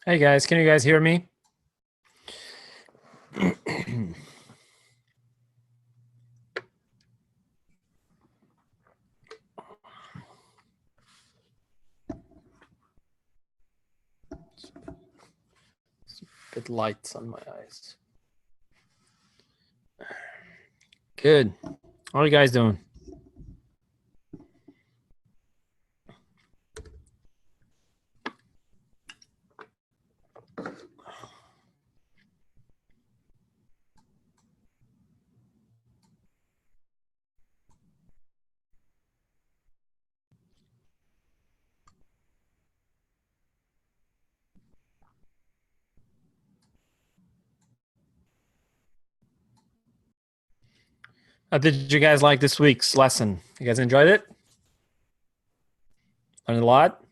Hey guys, can you guys hear me? It's a bit light on my eyes. Good. How are you guys doing? Did you guys like this week's lesson? You guys enjoyed it? Learned a lot?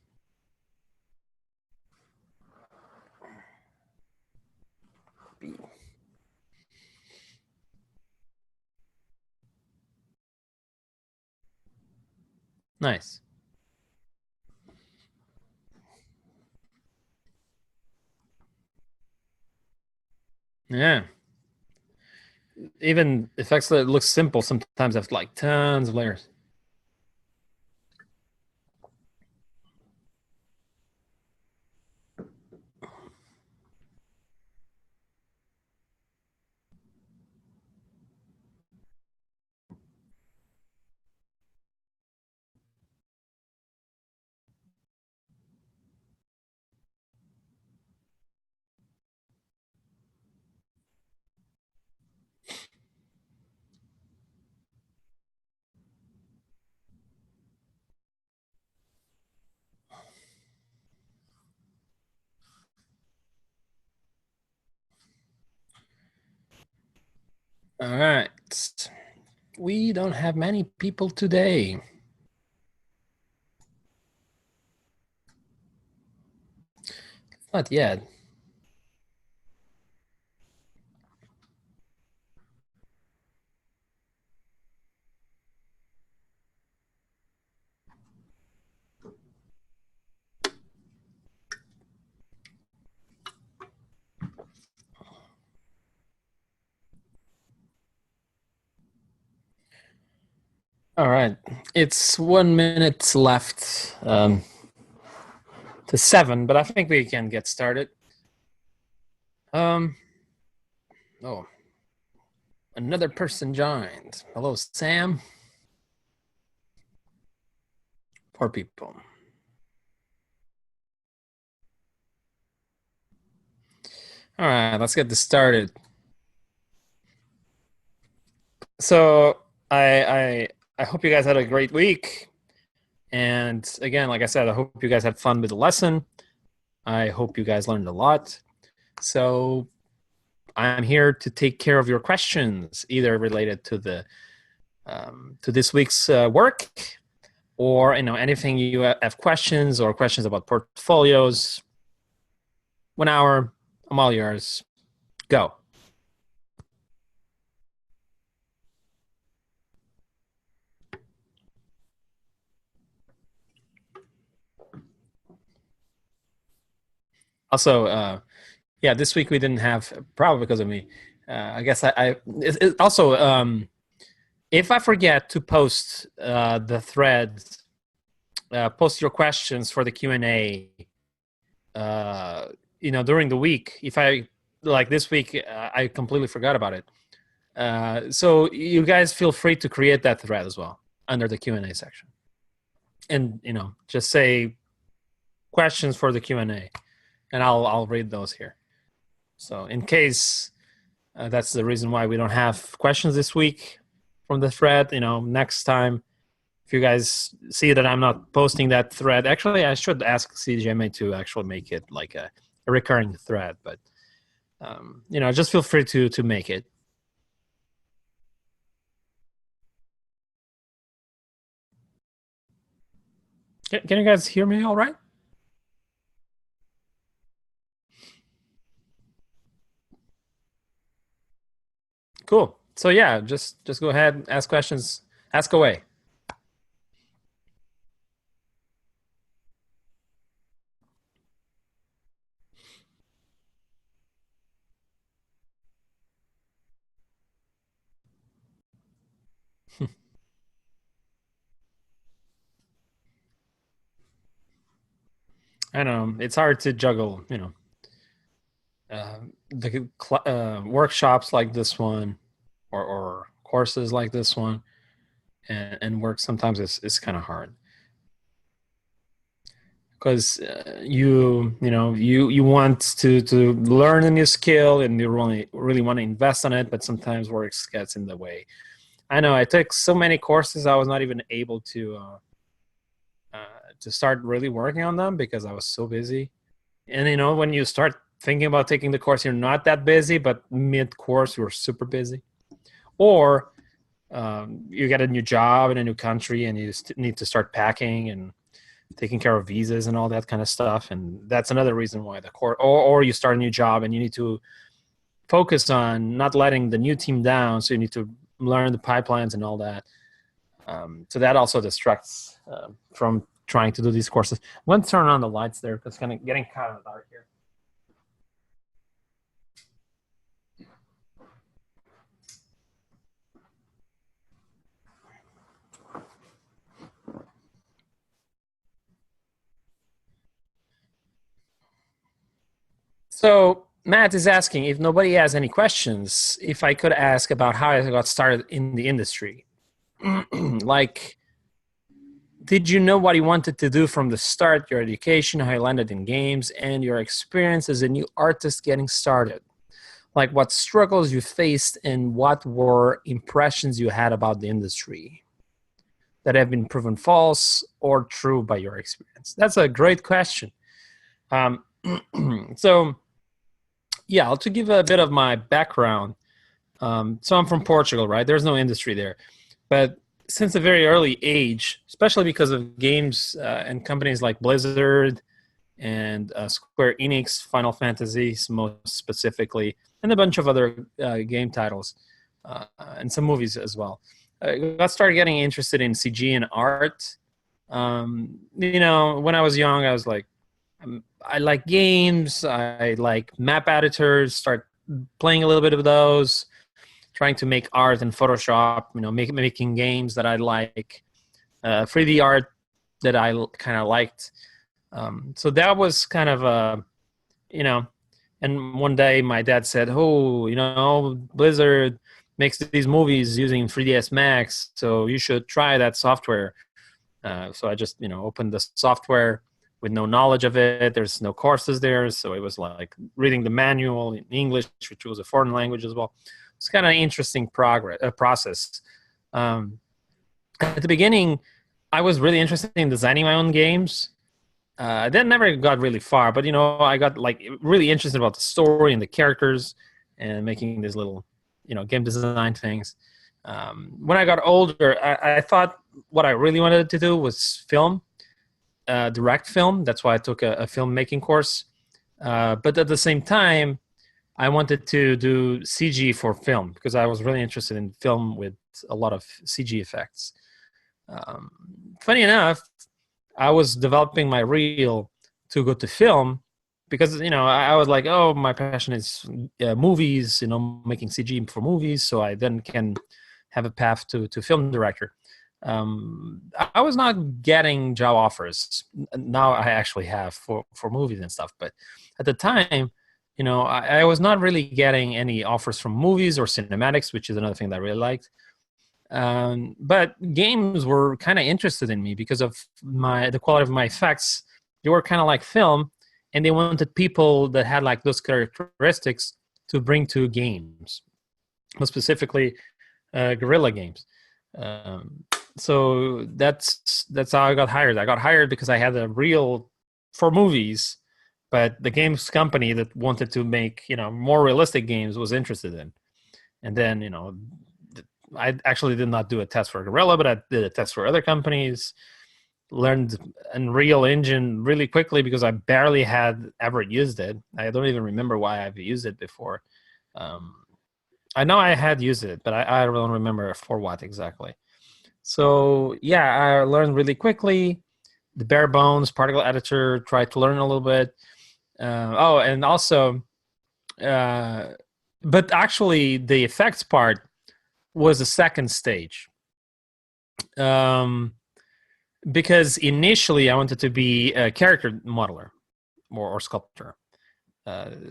Nice. Yeah. Even effects that look simple sometimes have like tons of layers. All right. We don't have many people today. Not yet. All right. It's 1 minute left to 7, but I think we can get started. Um, oh, another person joined. Hello, Sam. Poor people. All right, let's get this started. So I hope you guys had a great week. And again, like I said, I hope you guys had fun with the lesson. I hope you guys learned a lot. So I'm here to take care of your questions, either related to the to this week's work, or anything you have questions or questions about portfolios. 1 hour, I'm all yours. Go. Also, yeah, this week we didn't have, probably because of me. I guess also, if I forget to post the thread, post your questions for the Q&A, during the week. If I, like this week, I completely forgot about it. So you guys feel free to create that thread as well under the Q&A section. And, just say questions for the Q&A, and I'll read those here. So in case that's the reason why we don't have questions this week from the thread, next time, if you guys see that I'm not posting that thread, actually, I should ask CGMA to actually make it like a recurring thread, but, just feel free to make it. Can you guys hear me all right? Cool. So yeah, just go ahead, ask questions, ask away. I know it's hard to juggle, workshops like this one, or courses like this one, and work sometimes it's kind of hard because you want to learn a new skill and you really want to invest on it, but sometimes work gets in the way. I know I took so many courses I was not even able to start really working on them because I was so busy. And when you start thinking about taking the course, you're not that busy, but mid course you're super busy, or you get a new job in a new country and you need to start packing and taking care of visas and all that kind of stuff. And that's another reason why the course, or you start a new job and you need to focus on not letting the new team down. So you need to learn the pipelines and all that. So that also distracts from trying to do these courses. I'm going to turn on the lights there because it's kind of getting kind of dark here. So Matt is asking if nobody has any questions, if I could ask about how I got started in the industry. Like, did you know what you wanted to do from the start, your education, how you landed in games, and your experience as a new artist getting started? Like what struggles you faced and what were impressions you had about the industry that have been proven false or true by your experience? That's a great question. Um, so, yeah, to give a bit of my background. So I'm from Portugal, right? There's no industry there. But since a very early age, especially because of games and companies like Blizzard and Square Enix, Final Fantasy, most specifically, and a bunch of other game titles and some movies as well. I got started getting interested in CG and art. When I was young, I was like, I like games. I like map editors. Start playing a little bit of those, trying to make art in Photoshop. Making games that I like, 3D art that I kind of liked. So that was kind of and one day my dad said, "Oh, Blizzard makes these movies using 3ds Max, so you should try that software." So I just opened the software with no knowledge of it. There's no courses there, so it was like reading the manual in English, which was a foreign language as well. It's kind of an interesting process. At the beginning, I was really interested in designing my own games. That never got really far, but I got like really interested about the story and the characters and making these little, game design things. When I got older, I thought what I really wanted to do was film, direct film. That's why I took a filmmaking course. But at the same time, I wanted to do CG for film because I was really interested in film with a lot of CG effects. Um, Funny enough, I was developing my reel to go to film because I was like, oh, my passion is movies, making CG for movies, so I then can have a path to film director. I was not getting job offers. Now I actually have for movies and stuff, but at the time, I was not really getting any offers from movies or cinematics, which is another thing that I really liked. But games were kind of interested in me because of the quality of my effects. They were kind of like film, and they wanted people that had like those characteristics to bring to games, more specifically guerrilla games. So that's how I got hired. I got hired because I had a reel for movies, but the games company that wanted to make more realistic games was interested in. And then I actually did not do a test for Gorilla, but I did a test for other companies. Learned Unreal Engine really quickly because I barely had ever used it. I don't even remember why I've used it before. I know I had used it, but I don't remember for what exactly. So yeah, I learned really quickly the bare bones particle editor. Tried to learn a little bit. And also, but actually, the effects part was the second stage. um, because initially I wanted to be a character modeler or sculptor.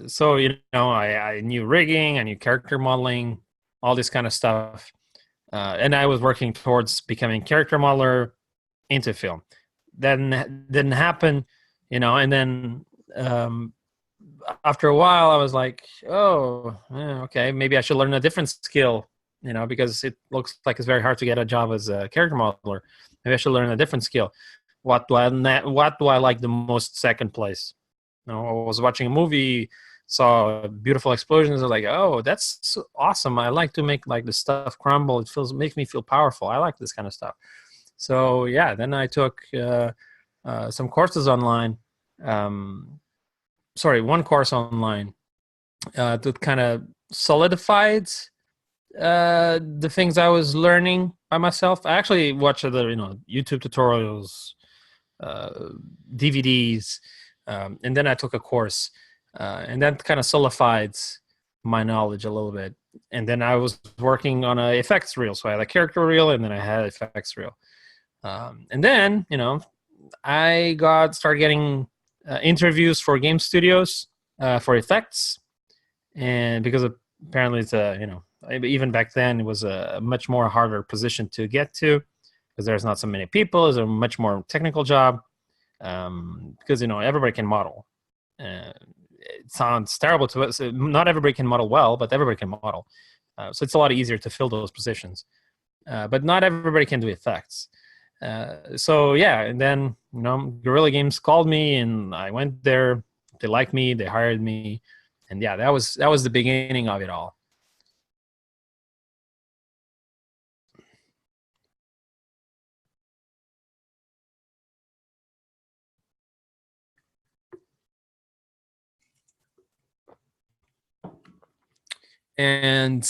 So I knew rigging, I knew character modeling, all this kind of stuff, and I was working towards becoming character modeler into film. Then didn't happen, and then after a while, I was like, oh, okay, maybe I should learn a different skill, because it looks like it's very hard to get a job as a character modeler. Maybe I should learn a different skill. What do I like the most? Second place. I was watching a movie, saw beautiful explosions. I was like, oh, that's awesome. I like to make like the stuff crumble. Makes me feel powerful. I like this kind of stuff. So yeah, then I took some courses online. One course online that kind of solidified the things I was learning by myself. I actually watched the YouTube tutorials, uh, DVDs, and then I took a course, and that kind of solidified my knowledge a little bit. And then I was working on a effects reel, so I had a character reel, and then I had effects reel, and then I started getting interviews for game studios for effects, and because apparently it's even back then it was a much more harder position to get to because there's not so many people. It's a much more technical job because everybody can model. It sounds terrible to us. Not everybody can model well, but everybody can model. So it's a lot easier to fill those positions. But not everybody can do effects. So yeah, and then Guerrilla Games called me, and I went there. They liked me. They hired me, and yeah, that was the beginning of it all. And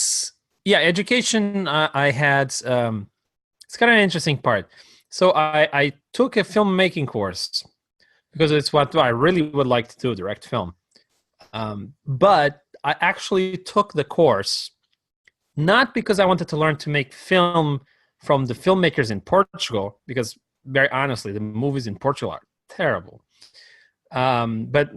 yeah, education. I had. It's kind of an interesting part. So I took a filmmaking course because it's what I really would like to do, direct film. But I actually took the course not because I wanted to learn to make film from the filmmakers in Portugal, because very honestly, the movies in Portugal are terrible. But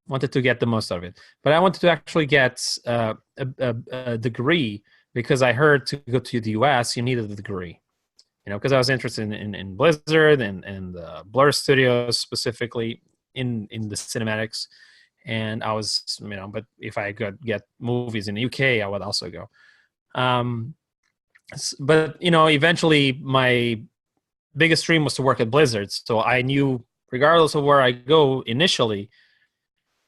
wanted to get the most out of it. But I wanted to actually get a degree because I heard to go to the US you needed a degree. Because I was interested in Blizzard and Blur Studios specifically in the cinematics, and I was but if I could get movies in the UK, I would also go. Um, but eventually my biggest dream was to work at Blizzard, so I knew regardless of where I go initially,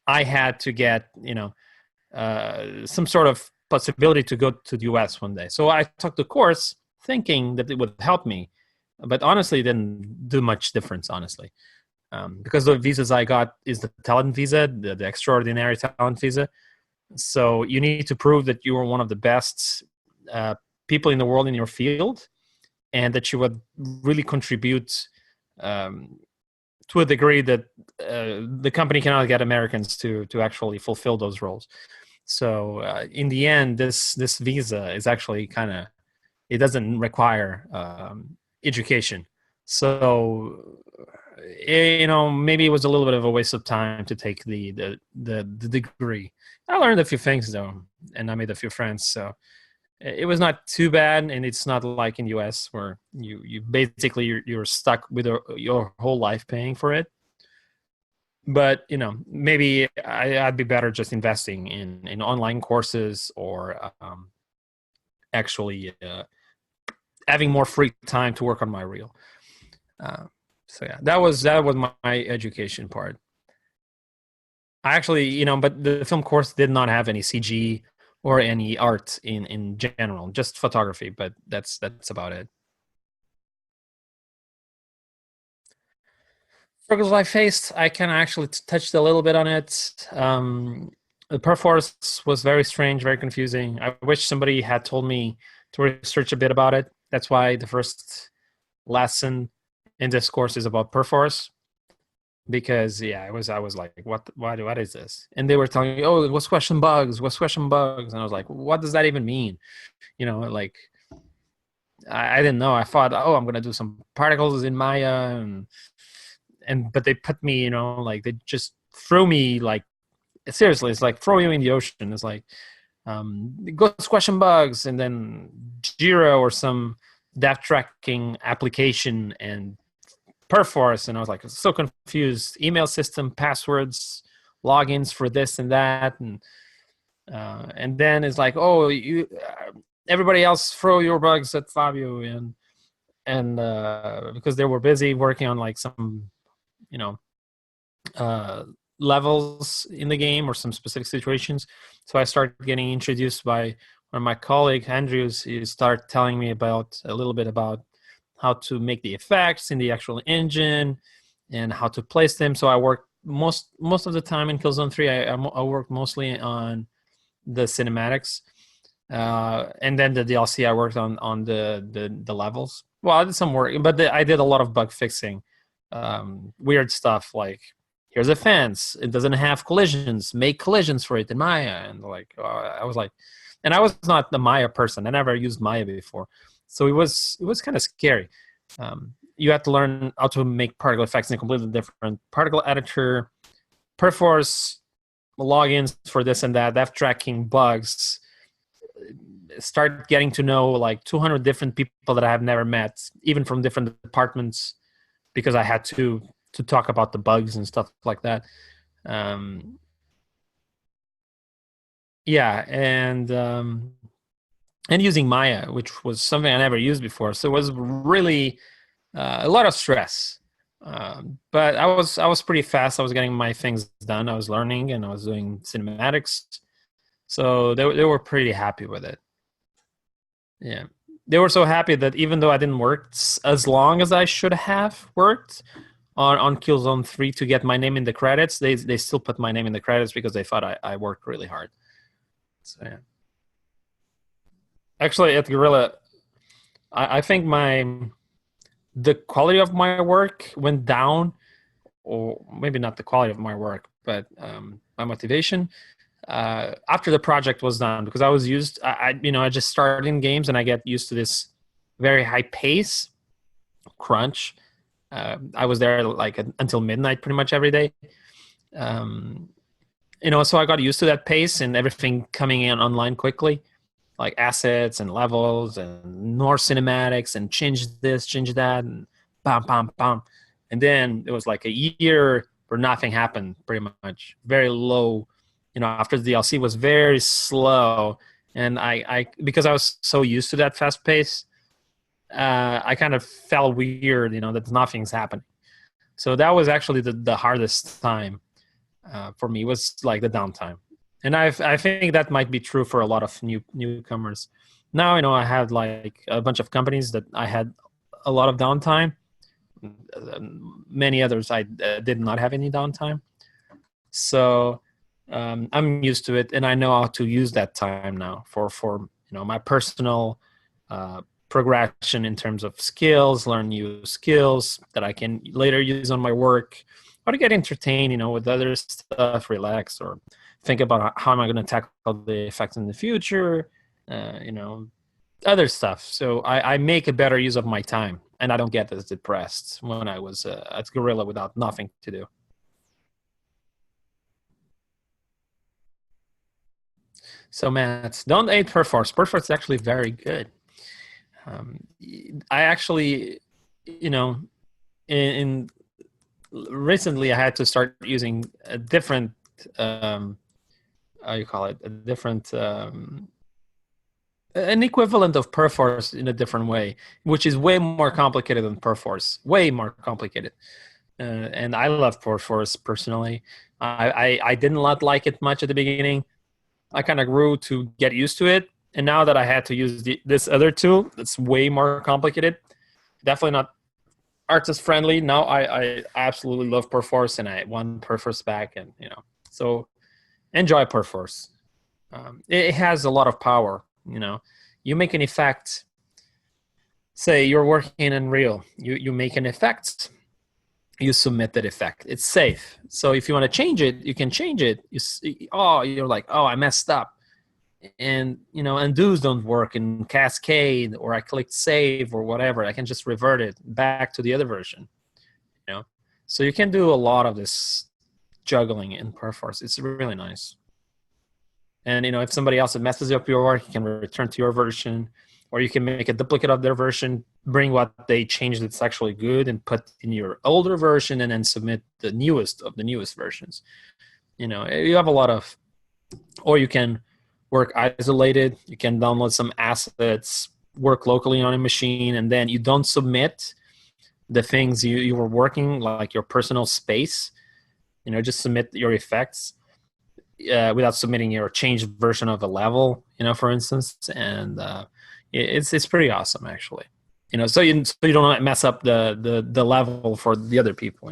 I had to get some sort of possibility to go to the US one day. So I took the course thinking that it would help me, but honestly, it didn't do much difference. Honestly, because the visas I got is the talent visa, the extraordinary talent visa. So you need to prove that you are one of the best uh, people in the world in your field, and that you would really contribute um, to a degree that the company cannot get Americans to actually fulfill those roles. So in the end, this visa is actually kind of, it doesn't require education. So maybe it was a little bit of a waste of time to take the degree. I learned a few things though, and I made a few friends. So it was not too bad, and it's not like in US where you basically you're stuck with your whole life paying for it. But maybe I'd be better just investing in online courses or actually having more free time to work on my reel. Uh, so yeah, that was my education part. I actually, but the film course did not have any CG or any art in general, just photography. But that's about it. Struggles I faced, I can actually touched a little bit on it. The perforce was very strange, very confusing. I wish somebody had told me to research a bit about it. That's why the first lesson in this course is about perforce, because yeah, I was like, what is this? And they were telling me, oh, what's question bugs, and I was like, what does that even mean? Like I didn't know. I thought, oh, I'm gonna do some particles in Maya, but they put me, like they just threw me like seriously. It's like throw you in the ocean. It's like go question bugs and then Jira or some depth tracking application and Perforce, and I was like so confused. Email system, passwords, logins for this and that, and then it's like, oh, you everybody else throw your bugs at Fabio, and because they were busy working on like some you know uh, levels in the game or some specific situations. So I started getting introduced by one of my colleagues, Andrews. He started telling me about a little bit about how to make the effects in the actual engine and how to place them. So I worked most of the time in Killzone 3. I worked mostly on the cinematics, and then the DLC I worked on the levels. Well, I did some work, but I did a lot of bug fixing, weird stuff like here's a fence, it doesn't have collisions, make collisions for it in Maya, and like I was like, and I was not the Maya person. I never used Maya before, so it was kind of scary. You had to learn how to make particle effects in a completely different particle editor, Perforce logins for this and that, depth tracking, bugs. Start getting to know like 200 different people that I have never met, even from different departments, because I had to talk about the bugs and stuff like that. Yeah, and using Maya, which was something I never used before, so it was really a lot of stress. But I was pretty fast. I was getting my things done. I was learning and I was doing cinematics, so they were pretty happy with it. Yeah, they were so happy that even though I didn't work as long as I should have worked on Killzone 3 to get my name in the credits, they still put my name in the credits because they thought I worked really hard. So yeah. Actually, at Guerrilla, I think the quality of my work went down, or maybe not the quality of my work, but my motivation after the project was done, because I was used. I just started in games and I get used to this very high pace, crunch. I was there like until midnight pretty much every day. So I got used to that pace and everything coming in online quickly, like assets and levels and more cinematics and change this, change that, and bam, bam, bam. And then it was like a year where nothing happened, pretty much. Very low. After the DLC was very slow. And I because I was so used to that fast pace, I kind of felt weird, that nothing's happening. So that was actually the hardest time for me, was like the downtime. And I think that might be true for a lot of newcomers. Now, I had like a bunch of companies that I had a lot of downtime. Many others I did not have any downtime. So I'm used to it, and I know how to use that time now for my personal progression in terms of skills, learn new skills that I can later use on my work, or to get entertained, with other stuff, relax, or think about how am I going to tackle the effects in the future, other stuff. So I make a better use of my time, and I don't get as depressed when I was at Guerrilla without nothing to do. So, Matt, don't hate Perforce. Perforce is actually very good. Um, I actually, in recently I had to start using a different, how you call it, a different, an equivalent of Perforce in a different way, which is way more complicated than Perforce, way more complicated. And I love Perforce personally. I didn't like it much at the beginning. I kind of grew to get used to it. And now that I had to use this other tool, that's way more complicated. Definitely not artist friendly. Now I absolutely love Perforce, and I want Perforce back. And so enjoy Perforce. It has a lot of power. You make an effect. Say you're working in Unreal. You make an effect. You submit that effect. It's safe. So if you want to change it, you can change it. You're like, oh, I messed up. and undos don't work in Cascade, or I click save or whatever, I can just revert it back to the other version. So you can do a lot of this juggling in Perforce. It's really nice. And if somebody else messes up your work, you can return to your version, or you can make a duplicate of their version, bring what they changed that's actually good, and put in your older version, and then submit the newest of the newest versions. You have a lot of, or you can work isolated. You can download some assets, work locally on a machine, and then you don't submit the things you were working, like your personal space. Just submit your effects without submitting your changed version of a level, for instance. And it's pretty awesome, actually. So you don't mess up the level for the other people.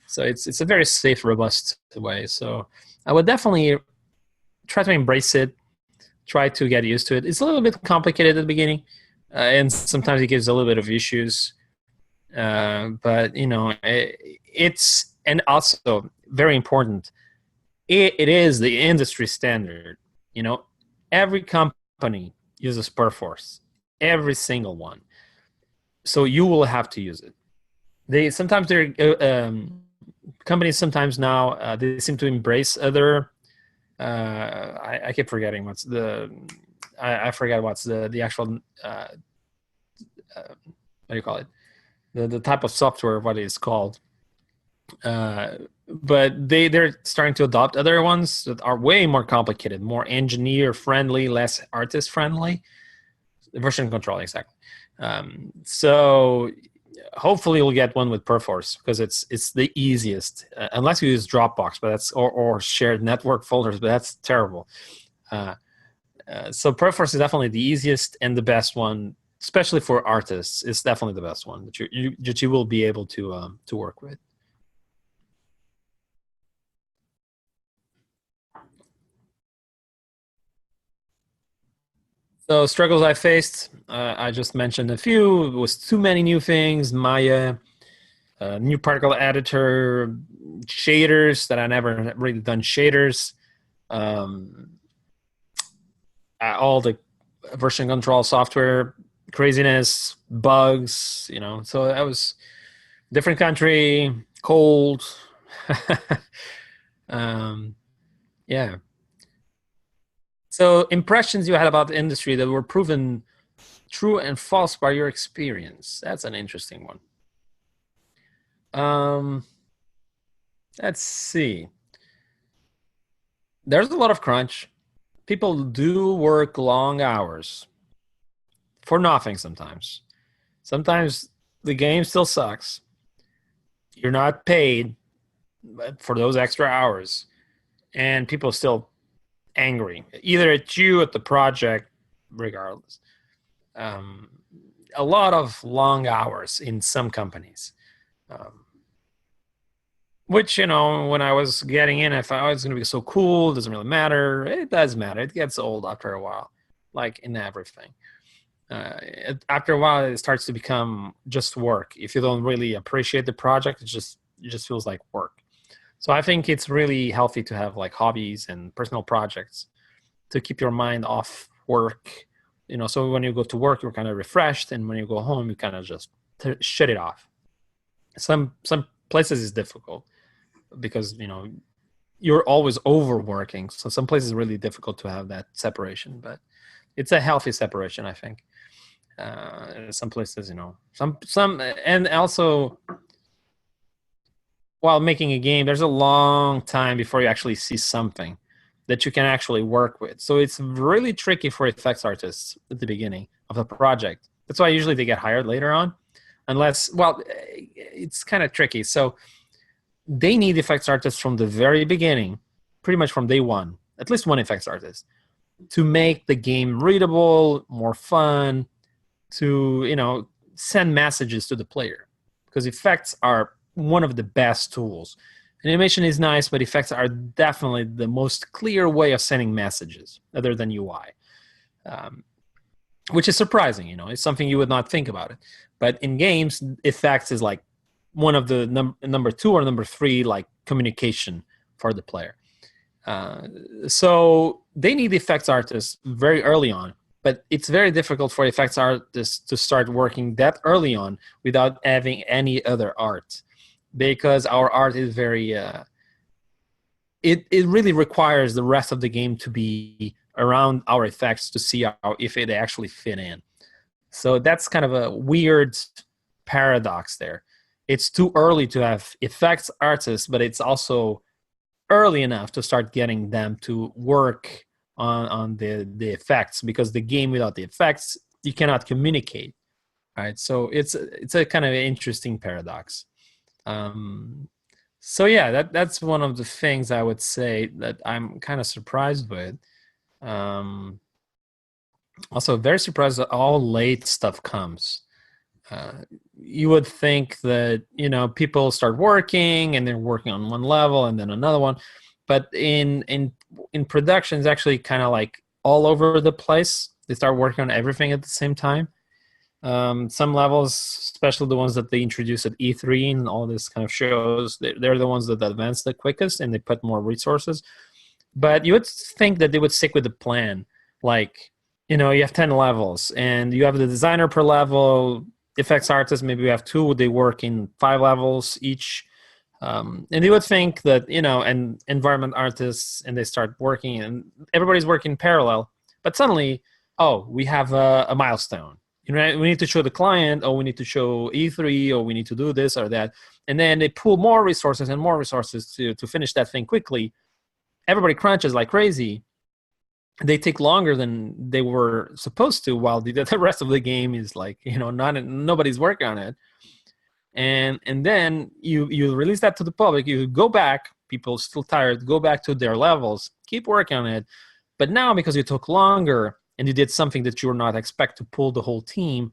So it's a very safe, robust way. So I would definitely try to embrace it, try to get used to it. It's a little bit complicated at the beginning, and sometimes it gives a little bit of issues. But it's, and also very important, it is the industry standard. Every company uses Perforce, every single one. So you will have to use it. Companies sometimes now they seem to embrace other. I keep forgetting what's the. I forget what's the actual. What do you call it? The type of software, what it's called. But they're starting to adopt other ones that are way more complicated, more engineer friendly, less artist friendly. Version control, exactly. So hopefully we'll get one with Perforce, because it's the easiest, unless you use Dropbox, but that's or shared network folders, but that's terrible. So Perforce is definitely the easiest and the best one, especially for artists. It's definitely the best one that you will be able to work with. So struggles I faced, I just mentioned a few. It was too many new things, Maya, new particle editor, shaders that I never really done shaders, all the version control software craziness, bugs, So that was different country, cold. Yeah. So impressions you had about the industry that were proven true and false by your experience. That's an interesting one. Let's see. There's a lot of crunch. People do work long hours for nothing sometimes. Sometimes the game still sucks. You're not paid for those extra hours, and people are still angry, either at you, at the project, regardless. A lot of long hours in some companies. Which, when I was getting in, I thought, oh, it's going to be so cool. It doesn't really matter. It does matter. It gets old after a while, like in everything. After a while, it starts to become just work. If you don't really appreciate the project, it just feels like work. So I think it's really healthy to have like hobbies and personal projects to keep your mind off work. So when you go to work, you're kind of refreshed, and when you go home, you kind of just shut it off. Some places is difficult, because you're always overworking, so some places is really difficult to have that separation, but it's a healthy separation, I think. Some places, some, and also while making a game, there's a long time before you actually see something that you can actually work with. So it's really tricky for effects artists at the beginning of the project. That's why usually they get hired later on, unless, well, it's kind of tricky. So they need effects artists from the very beginning, pretty much from day one, at least one effects artist, to make the game readable, more fun, to send messages to the player, because effects are one of the best tools. Animation is nice, but effects are definitely the most clear way of sending messages, other than UI, which is surprising. It's something you would not think about it, but in games, effects is like one of the number two or number three, like, communication for the player. So they need effects artists very early on, but it's very difficult for effects artists to start working that early on without having any other art, because our art is very it really requires the rest of the game to be around our effects to see how if it actually fit in. So that's kind of a weird paradox there. It's too early to have effects artists, but it's also early enough to start getting them to work on the effects, because the game without the effects, you cannot communicate. Right. So it's a kind of interesting paradox. Um, so yeah, that's one of the things I would say that I'm kind of surprised with. Um, Also very surprised that all late stuff comes. Uh, you would think that, you know, people start working and they're working on one level and then another one, but in production it's actually kind of like all over the place. They start working on everything at the same time. Some levels, especially the ones that they introduced at E3 and all this kind of shows, they're the ones that advance the quickest and they put more resources. But you would think that they would stick with the plan. Like, you know, you have 10 levels and you have the designer per level, effects artists, maybe you have two, they work in 5 levels each. And you would think that, you know, and environment artists, and they start working and everybody's working parallel. But suddenly, oh, we have a milestone. You know, we need to show the client, or we need to show E3, or we need to do this or that. And then they pull more resources and more resources to finish that thing quickly. Everybody crunches like crazy. They take longer than they were supposed to, while the rest of the game is like, you know, nobody's working on it. And then you release that to the public. You go back, people still tired, go back to their levels, keep working on it. But now, because it took longer and you did something that you were not expect to pull the whole team,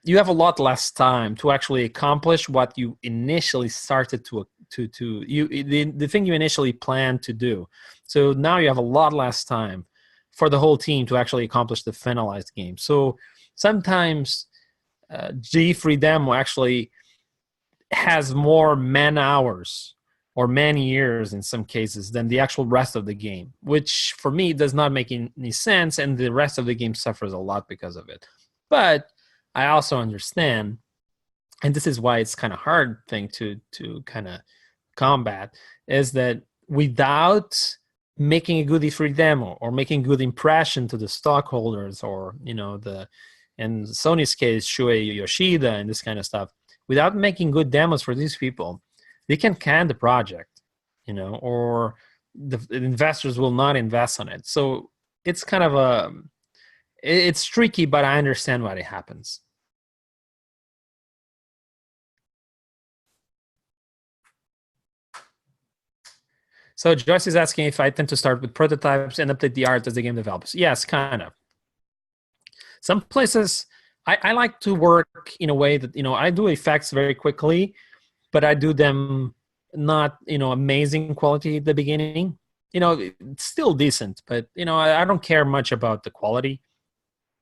you have a lot less time to actually accomplish what you initially started to the thing you initially planned to do. So now you have a lot less time for the whole team to actually accomplish the finalized game. So sometimes G3 demo actually has more man hours or man years in some cases than the actual rest of the game, which for me does not make any sense, and the rest of the game suffers a lot because of it. But I also understand, and this is why it's kind of hard thing to kind of combat, is that without making a good E3 demo or making good impression to the stockholders, or, you know, in Sony's case, Shuei Yoshida and this kind of stuff, without making good demos for these people, they can can the project, you know, or the investors will not invest on it. So it's kind of it's tricky, but I understand why it happens. So Joyce is asking if I tend to start with prototypes and update the art as the game develops. Yes, kind of. Some places I like to work in a way that, you know, I do effects very quickly, but I do them not, you know, amazing quality at the beginning. You know, it's still decent, but, you know, I don't care much about the quality.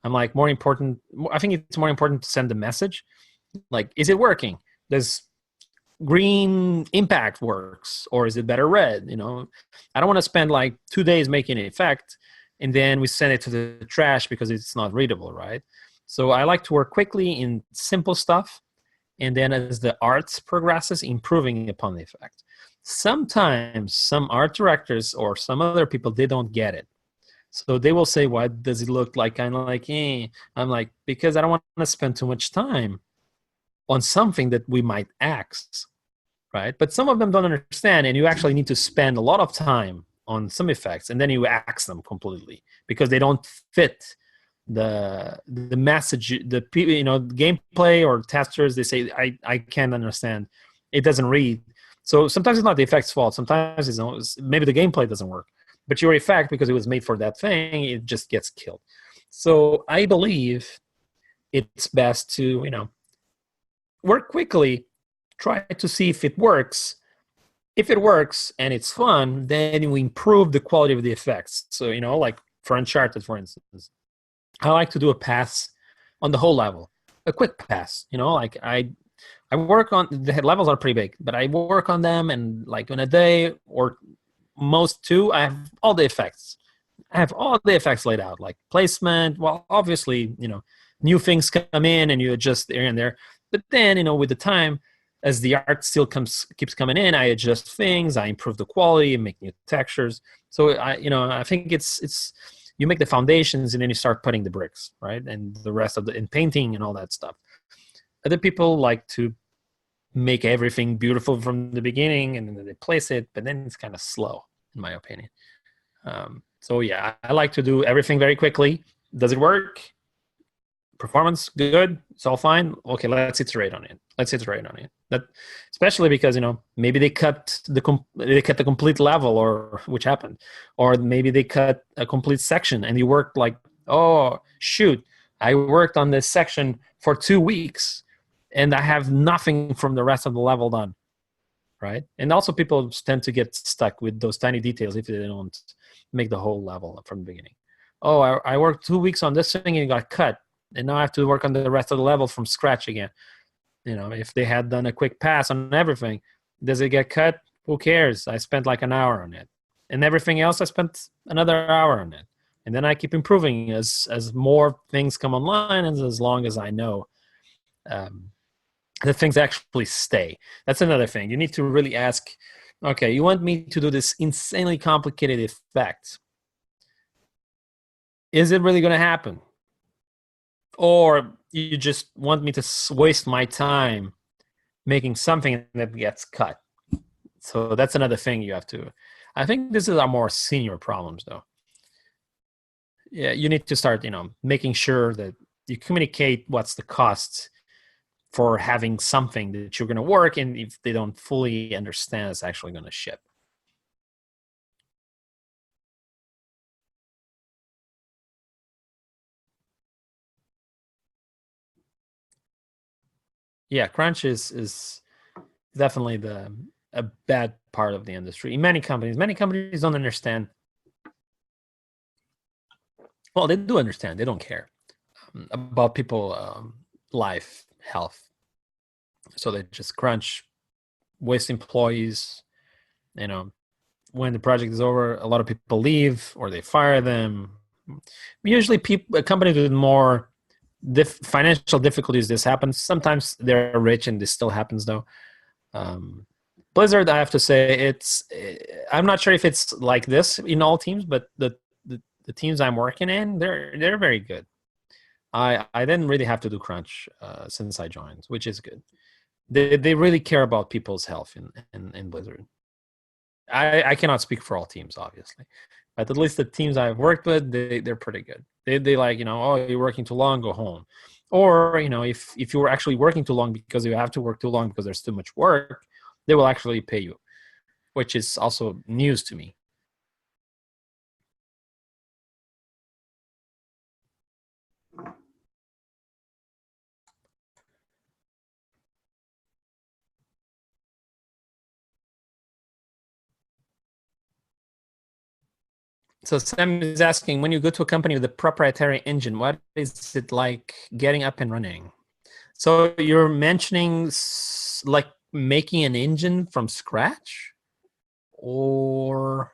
I'm like, more important. I think it's more important to send the message. Like, is it working? Does green impact works, or is it better red? You know, I don't want to spend like 2 days making an effect and then we send it to the trash because it's not readable, right? So I like to work quickly in simple stuff, and then as the art progresses, improving upon the effect. Sometimes some art directors or some other people, they don't get it. So they will say, what does it look like? Kind of like, I'm like, because I don't want to spend too much time on something that we might axe, right? But some of them don't understand, and you actually need to spend a lot of time on some effects, and then you axe them completely because they don't fit the message. The people, you know, gameplay or testers, they say, I can't understand. It doesn't read. So sometimes it's not the effect's fault. Sometimes it's maybe the gameplay doesn't work, but your effect, because it was made for that thing, it just gets killed. So I believe it's best to, you know, work quickly, try to see if it works. If it works and it's fun, then we improve the quality of the effects. So, you know, like for Uncharted, for instance, I like to do a pass on the whole level, a quick pass. You know, like I work on the levels are pretty big, but I work on them and like in a day or most two, I have all the effects. I have all the effects laid out, like placement. Well, obviously, new things come in and you adjust here and there. But then, with the time, as the art still keeps coming in, I adjust things, I improve the quality, and make new textures. So I think it's you make the foundations and then you start putting the bricks, right? And the rest of the in painting and all that stuff. Other people like to make everything beautiful from the beginning and then they place it, but then it's kind of slow, in my opinion. So yeah, I like to do everything very quickly. Does it work? Performance good, it's all fine. Okay, let's iterate on it. That, especially because maybe they cut the complete level, or which happened, or maybe they cut a complete section, and you worked like, oh shoot, I worked on this section for 2 weeks, and I have nothing from the rest of the level done, right? And also, people tend to get stuck with those tiny details if they don't make the whole level from the beginning. Oh, I worked 2 weeks on this thing and it got cut, and now I have to work on the rest of the level from scratch again. If they had done a quick pass on everything, does it get cut? Who cares? I spent like an hour on it, and everything else I spent another hour on it, and then I keep improving as more things come online, and as long as I know that things actually stay. That's another thing. You need to really ask, okay, you want me to do this insanely complicated effect. Is it really going to happen? Or you just want me to waste my time making something that gets cut? So that's another thing you have to. I think this is our more senior problems, though. Yeah, you need to start, making sure that you communicate what's the cost for having something that you're going to work, and if they don't fully understand, it's actually going to ship. Yeah, crunch is definitely a bad part of the industry. In many companies don't understand. Well, they do understand. They don't care about people life, health. So they just crunch, waste employees. When the project is over, a lot of people leave or they fire them. Usually, companies with more financial difficulties, this happens. Sometimes they're rich and this still happens, though. Blizzard, I have to say, I'm not sure if it's like this in all teams, but the teams I'm working in, they're very good. I didn't really have to do crunch since I joined, which is good. They really care about people's health in Blizzard. I cannot speak for all teams, obviously, but at least the teams I've worked with, they're pretty good. They like, oh, you're working too long, go home. Or, if you were actually working too long because you have to work too long because there's too much work, they will actually pay you, which is also news to me. So Sam is asking, when you go to a company with a proprietary engine, what is it like getting up and running? So you're mentioning like making an engine from scratch, or?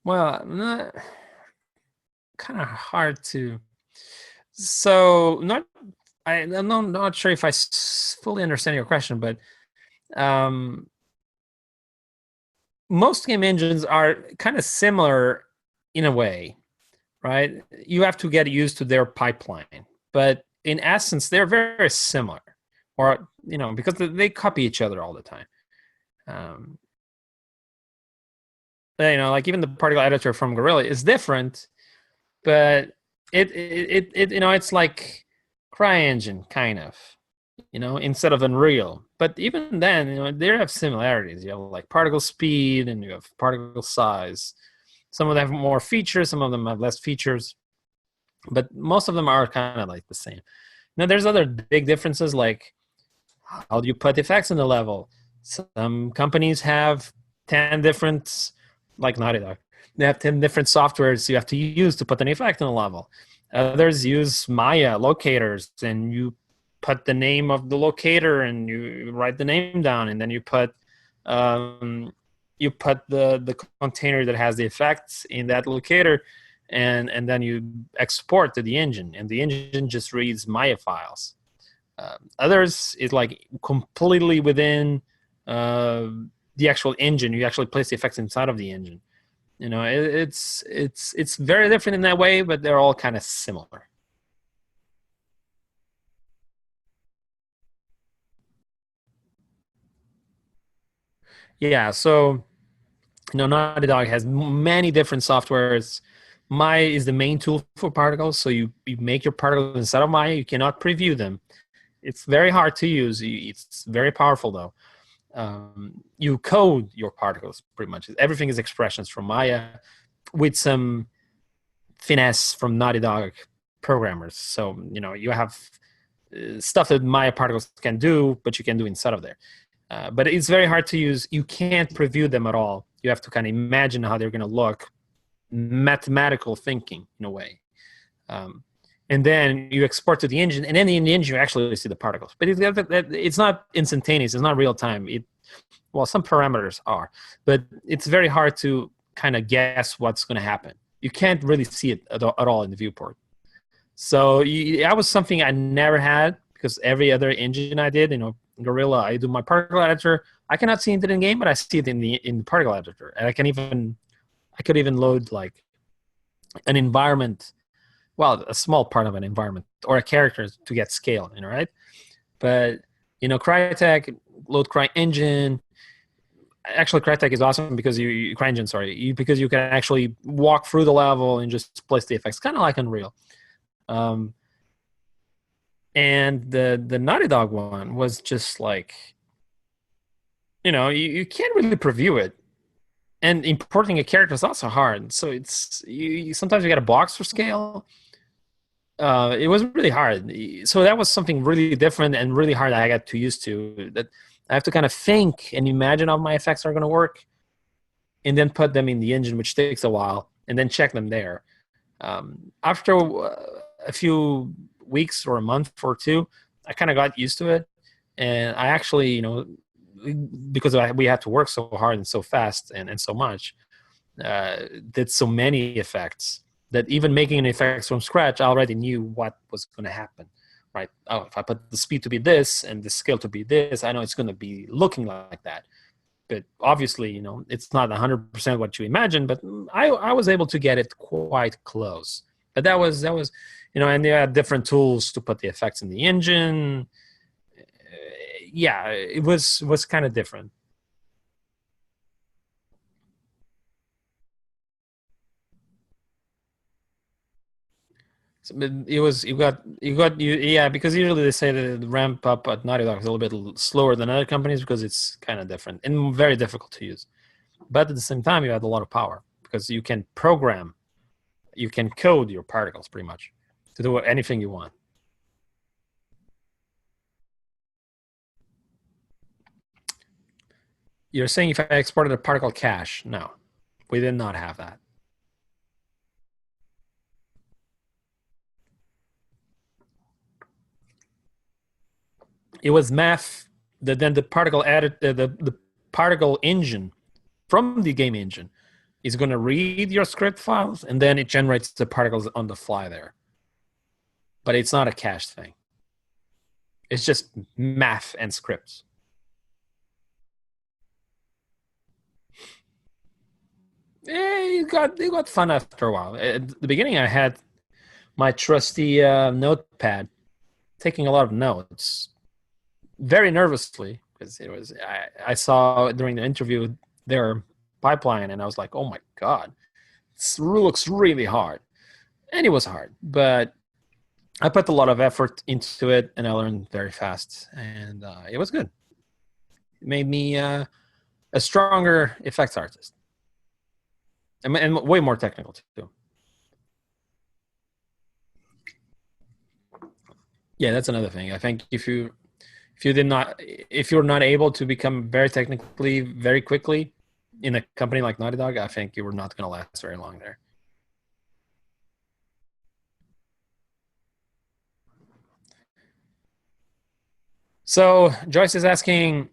Well, kind of hard to. So I'm not sure if I fully understand your question, but most game engines are kind of similar in a way, right? You have to get used to their pipeline, but in essence, they're very, very similar, or because they copy each other all the time. Like even the particle editor from Gorilla is different, but it's like CryEngine kind of, instead of Unreal. But even then, they have similarities. You have like particle speed and you have particle size. Some of them have more features, some of them have less features, but most of them are kind of like the same. Now, there's other big differences, like how do you put effects in the level? Some companies have 10 different, like Naughty Dog. They have 10 different softwares you have to use to put an effect in a level. Others use Maya locators, and you put the name of the locator and you write the name down, and then um, you put the container that has the effects in that locator, and then you export to the engine, and the engine just reads Maya files. Others is like completely within the actual engine. You actually place the effects inside of the engine. You know, it's very different in that way, but they're all kind of similar. Yeah, so Naughty Dog has many different softwares. Maya is the main tool for particles, so you make your particles inside of Maya. You cannot preview them. It's very hard to use. It's very powerful though. You code your particles pretty much. Everything is expressions from Maya with some finesse from Naughty Dog programmers. So you have stuff that Maya particles can do, but you can do inside of there. But it's very hard to use. You can't preview them at all. You have to kind of imagine how they're going to look, mathematical thinking in a way. And then you export to the engine, and then in the engine you actually see the particles. But it's not instantaneous. It's not real time. Well, some parameters are, but it's very hard to kind of guess what's going to happen. You can't really see it at all in the viewport. So that was something I never had, because every other engine I did, Gorilla, I do my particle editor. I cannot see it in the game, but I see it in the particle editor, and I could even load like an environment, well, a small part of an environment or a character to get scale, right? But Crytek, load CryEngine. Actually, Crytek is awesome because CryEngine, sorry, because you can actually walk through the level and just place the effects, kind of like Unreal. And the Naughty Dog one was just like, you can't really preview it, and importing a character is also hard. So it's sometimes you got a box for scale. It was really hard. So that was something really different and really hard that I got too used to. That I have to kind of think and imagine how my effects are going to work, and then put them in the engine, which takes a while, and then check them there. After a few weeks or a month or two, I kind of got used to it, and I actually, because we had to work so hard and so fast and so much, did so many effects that even making an effects from scratch, I already knew what was going to happen, right? Oh, if I put the speed to be this and the scale to be this, I know it's going to be looking like that. But obviously, it's not 100% what you imagine, but I was able to get it quite close. But that was, and they had different tools to put the effects in the engine. Yeah, it was kind of different. So, but yeah, because usually they say that the ramp up at Naughty Dog is a little bit slower than other companies because it's kind of different and very difficult to use. But at the same time, you had a lot of power because you can program, you can code your particles pretty much to do anything you want. You're saying if I exported a particle cache? No, we did not have that. It was math that then the particle added the particle engine from the game engine is going to read your script files, and then it generates the particles on the fly there. But it's not a cache thing. It's just math and scripts. It got fun after a while. At the beginning, I had my trusty notepad, taking a lot of notes, very nervously, because I saw during the interview their pipeline, and I was like, oh my god, this looks really hard. And it was hard, but I put a lot of effort into it, and I learned very fast, and it was good. It made me a stronger effects artist, and way more technical too. Yeah, that's another thing. I think if you're not able to become very technically very quickly, in a company like Naughty Dog, I think you were not going to last very long there. So Joyce is asking,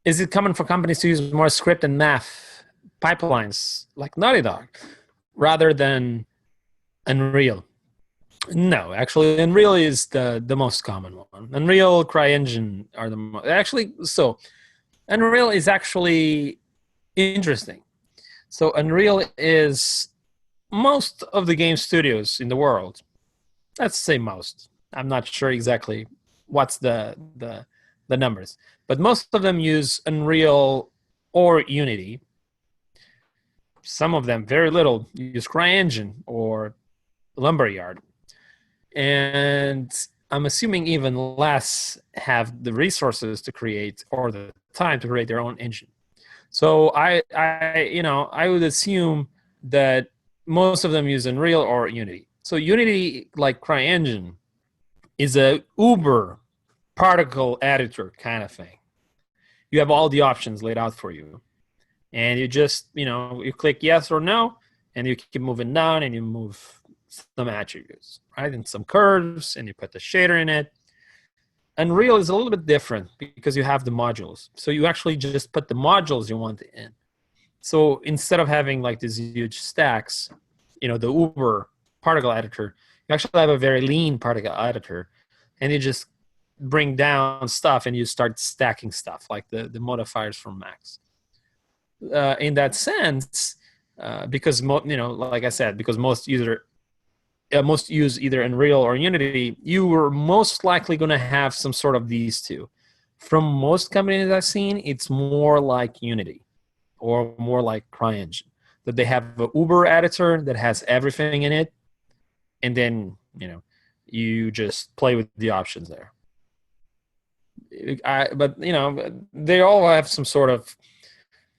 is it common for companies to use more script and math pipelines like Naughty Dog rather than Unreal? No, actually, Unreal is the most common one. Unreal, CryEngine are the most. Actually, so Unreal is actually interesting. So Unreal is most of the game studios in the world. Let's say most. I'm not sure exactly what's the numbers, but most of them use Unreal or Unity. Some of them, very little, use CryEngine or Lumberyard. And I'm assuming even less have the resources to create or the time to create their own engine. So I would assume that most of them use Unreal or Unity. So Unity, like CryEngine, is a uber particle editor kind of thing. You have all the options laid out for you, and you just you click yes or no, and you keep moving down, and you move some attributes, right, and some curves, and you put the shader in it. Unreal is a little bit different because you have the modules. So you actually just put the modules you want in. So instead of having like these huge stacks, the Uber particle editor, you actually have a very lean particle editor, and you just bring down stuff and you start stacking stuff like the modifiers from Max. In that sense, because like I said, because most use either Unreal or Unity, you were most likely going to have some sort of these two. From most companies I've seen, it's more like Unity or more like CryEngine, that they have an Uber editor that has everything in it, and then you just play with the options there. But they all have some sort of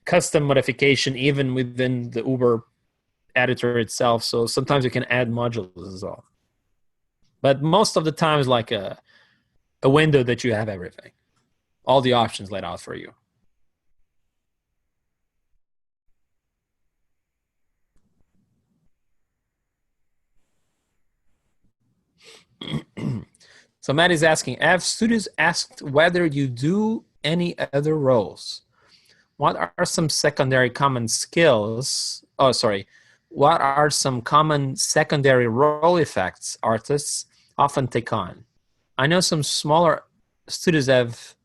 custom modification even within the Uber editor itself, so sometimes you can add modules as well, but most of the time is like a window that you have everything, all the options laid out for you. So Matt is asking, have studios asked whether you do any other roles? What are some secondary common skills? What are some common secondary role effects artists often take on? I know some smaller studios have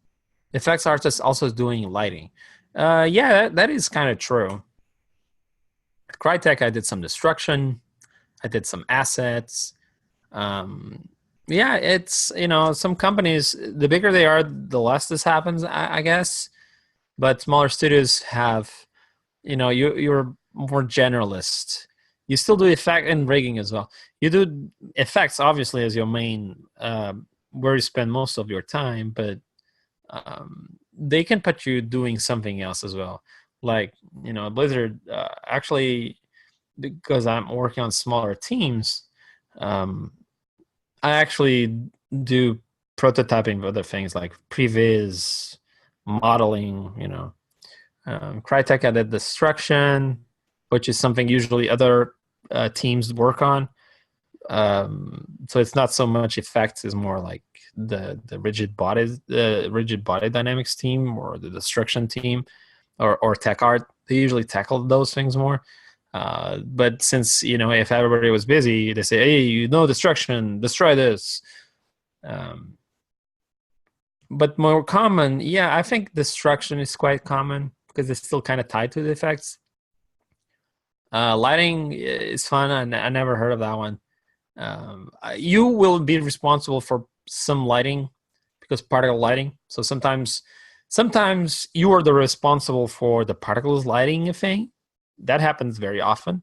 effects artists also doing lighting. Yeah, that is kind of true. At Crytek, I did some destruction. I did some assets. Yeah, it's, some companies, the bigger they are, the less this happens, I guess. But smaller studios have, you're more generalist. You still do effect and rigging as well. You do effects, obviously, as your main, where you spend most of your time, but they can put you doing something else as well. Like, Blizzard, actually, because I'm working on smaller teams, I actually do prototyping of other things like previs, modeling, Crytek, I did destruction, which is something usually other teams work on. So it's not so much effects, it's more like the rigid body dynamics team or the destruction team or tech art. They usually tackle those things more. But since, if everybody was busy, they say, hey, destruction, destroy this. But more common, yeah, I think destruction is quite common because it's still kind of tied to the effects. Lighting is fun. I never heard of that one. You will be responsible for some lighting because particle lighting. So sometimes you are the responsible for the particles lighting a thing. That happens very often.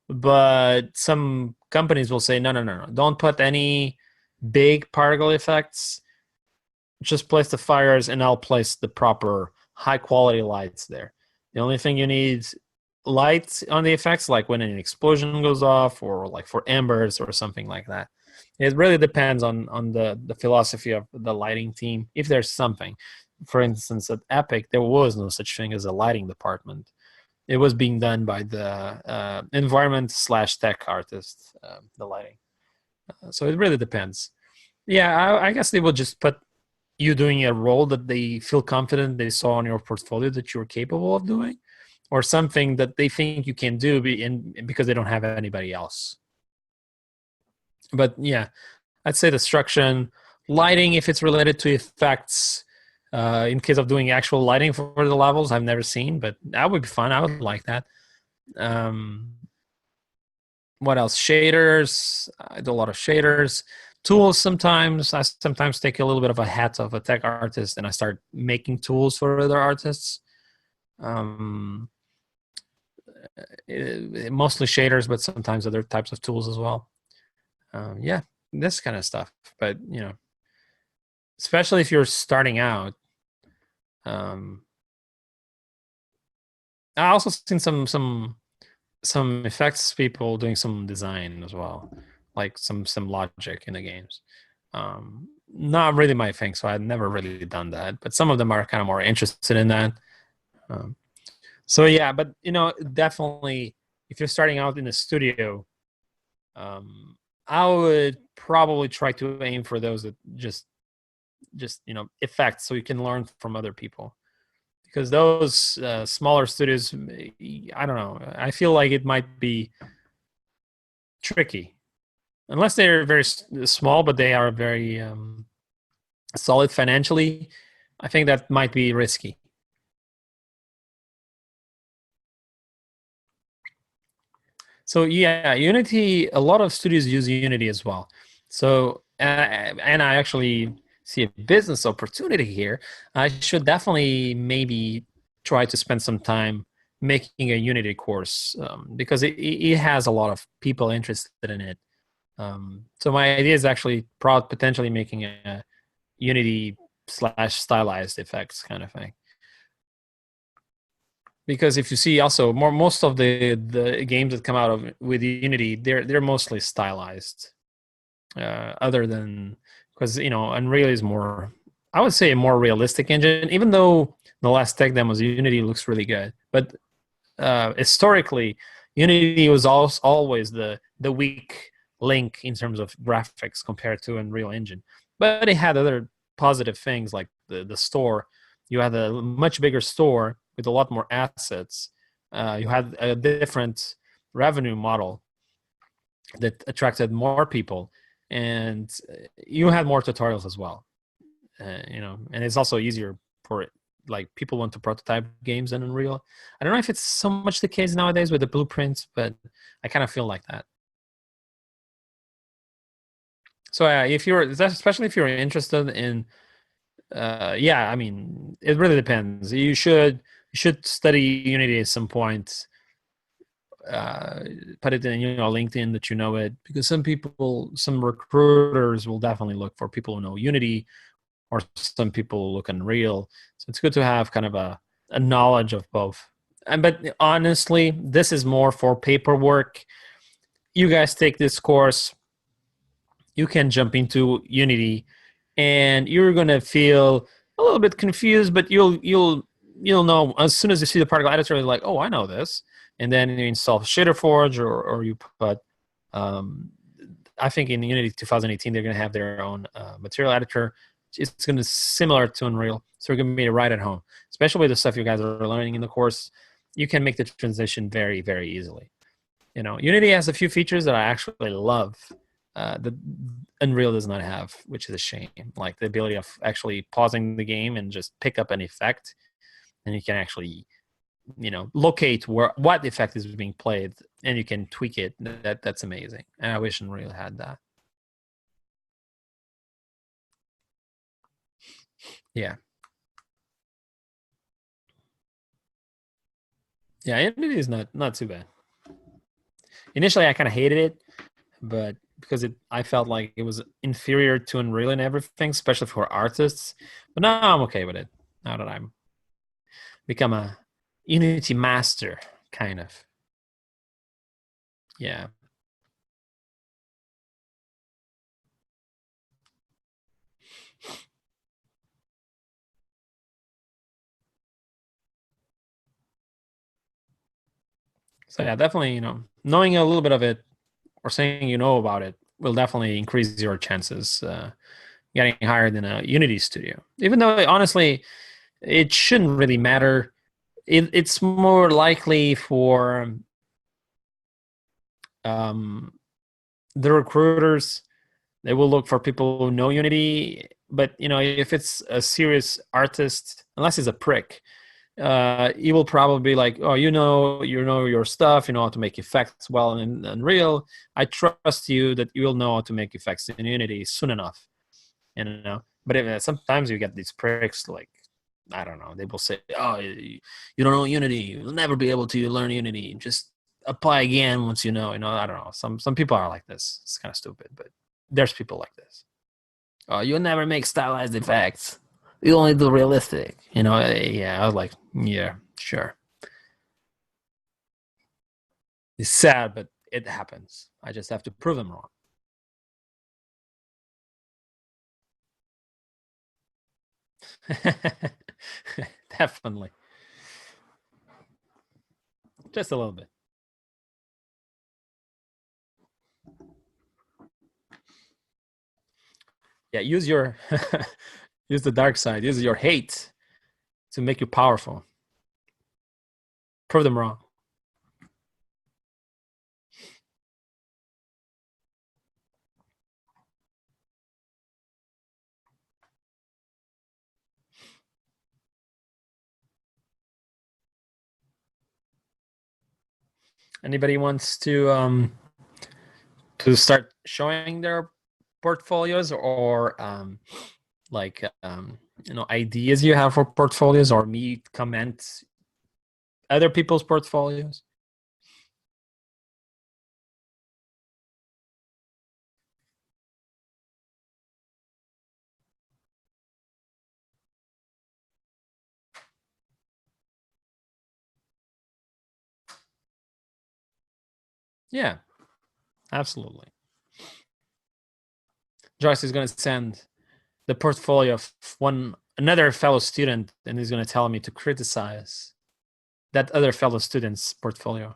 But some companies will say, no. Don't put any big particle effects. Just place the fires and I'll place the proper high quality lights there. The only thing you need lights on the effects, like when an explosion goes off or like for embers or something like that. It really depends on the philosophy of the lighting team, if there's something. for instance, at Epic, there was no such thing as a lighting department. It was being done by the environment slash tech artist, the lighting. So it really depends. Yeah, I guess they will just put you doing a role that they feel confident they saw on your portfolio that you're capable of doing, or something that they think you can do because they don't have anybody else. But yeah, I'd say destruction, lighting if it's related to effects. In case of doing actual lighting for the levels, I've never seen, but that would be fun. I would like that. Um, what else? Shaders. I do a lot of shaders. Tools sometimes. I sometimes take a little bit of a hat of a tech artist and I start making tools for other artists. Um, Mostly shaders, but sometimes other types of tools as well. Yeah, this kind of stuff. But especially if you're starting out. Um, I also seen some effects people doing some design as well, like some logic in the games. Not really my thing, so I've never really done that. But some of them are kind of more interested in that. Um, so yeah, but definitely if you're starting out in the studio, um, I would probably try to aim for those that just effects, so you can learn from other people. Because those smaller studios, I don't know. I feel like it might be tricky, unless they're very small, but they are very solid financially. I think that might be risky. So yeah, Unity. A lot of studios use Unity as well. So and I actually see a business opportunity here. I should definitely maybe try to spend some time making a Unity course, because it has a lot of people interested in it. So my idea is actually potentially making a Unity slash stylized effects kind of thing. Because if you see also most of the games that come out of with Unity, they're mostly stylized. Other than because Unreal is more, I would say, a more realistic engine. Even though the last tech demos Unity looks really good, but historically, Unity was always the weak link in terms of graphics compared to Unreal Engine. But it had other positive things like the store. You had a much bigger store with a lot more assets. You had a different revenue model that attracted more people, and you had more tutorials as well. And it's also easier for it. Like people want to prototype games in Unreal. I don't know if it's so much the case nowadays with the blueprints, but I kind of feel like that. So if you're, especially if you're interested in, yeah, I mean, it really depends. You should study Unity at some point. Uh, Put it in LinkedIn that you know it, because some recruiters will definitely look for people who know Unity, or some people look Unreal. So it's good to have kind of a knowledge of both. But honestly, this is more for paperwork. You guys take this course, you can jump into Unity, and you're gonna feel a little bit confused, but you'll know as soon as you see the particle editor, like, oh, I know this. And then you install Shader Forge, or you put um, I think in Unity 2018 they're going to have their own material editor. It's going to be similar to Unreal, so you're going to be right at home. Especially with the stuff you guys are learning in the course, you can make the transition very, very easily. Unity has a few features that I actually love that Unreal does not have, which is a shame. Like the ability of actually pausing the game and just pick up an effect, and you can actually locate what effect is being played, and you can tweak it. That's amazing, and I wish Unreal had that. Yeah. Yeah, Unity is not too bad. Initially I kind of hated it, but because I felt like it was inferior to Unreal and everything, especially for artists. But now I'm okay with it, now that I'm become a Unity master, kind of. Yeah. So yeah, definitely, knowing a little bit of it or saying you know about it will definitely increase your chances getting hired in a Unity studio. Even though honestly, it shouldn't really matter. It's more likely for um, the recruiters. They will look for people who know Unity, but if it's a serious artist, unless he's a prick, he will probably be like, "Oh, you know your stuff. You know how to make effects well in Unreal. I trust you that you will know how to make effects in Unity soon enough." But sometimes you get these pricks like, I don't know. They will say, "Oh, you don't know Unity. You'll never be able to learn Unity. Just apply again once you know." I don't know. Some people are like this. It's kind of stupid, but there's people like this. Oh, you'll never make stylized effects. You only do realistic. Yeah, I was like, yeah, sure. It's sad, but it happens. I just have to prove them wrong. Definitely. Just a little bit. Yeah, use the dark side. Use your hate to make you powerful. Prove them wrong. Anybody wants to start showing their portfolios or like ideas you have for portfolios, or me comment other people's portfolios? Yeah, absolutely. Joyce is going to send the portfolio of another fellow student, and he's going to tell me to criticize that other fellow student's portfolio.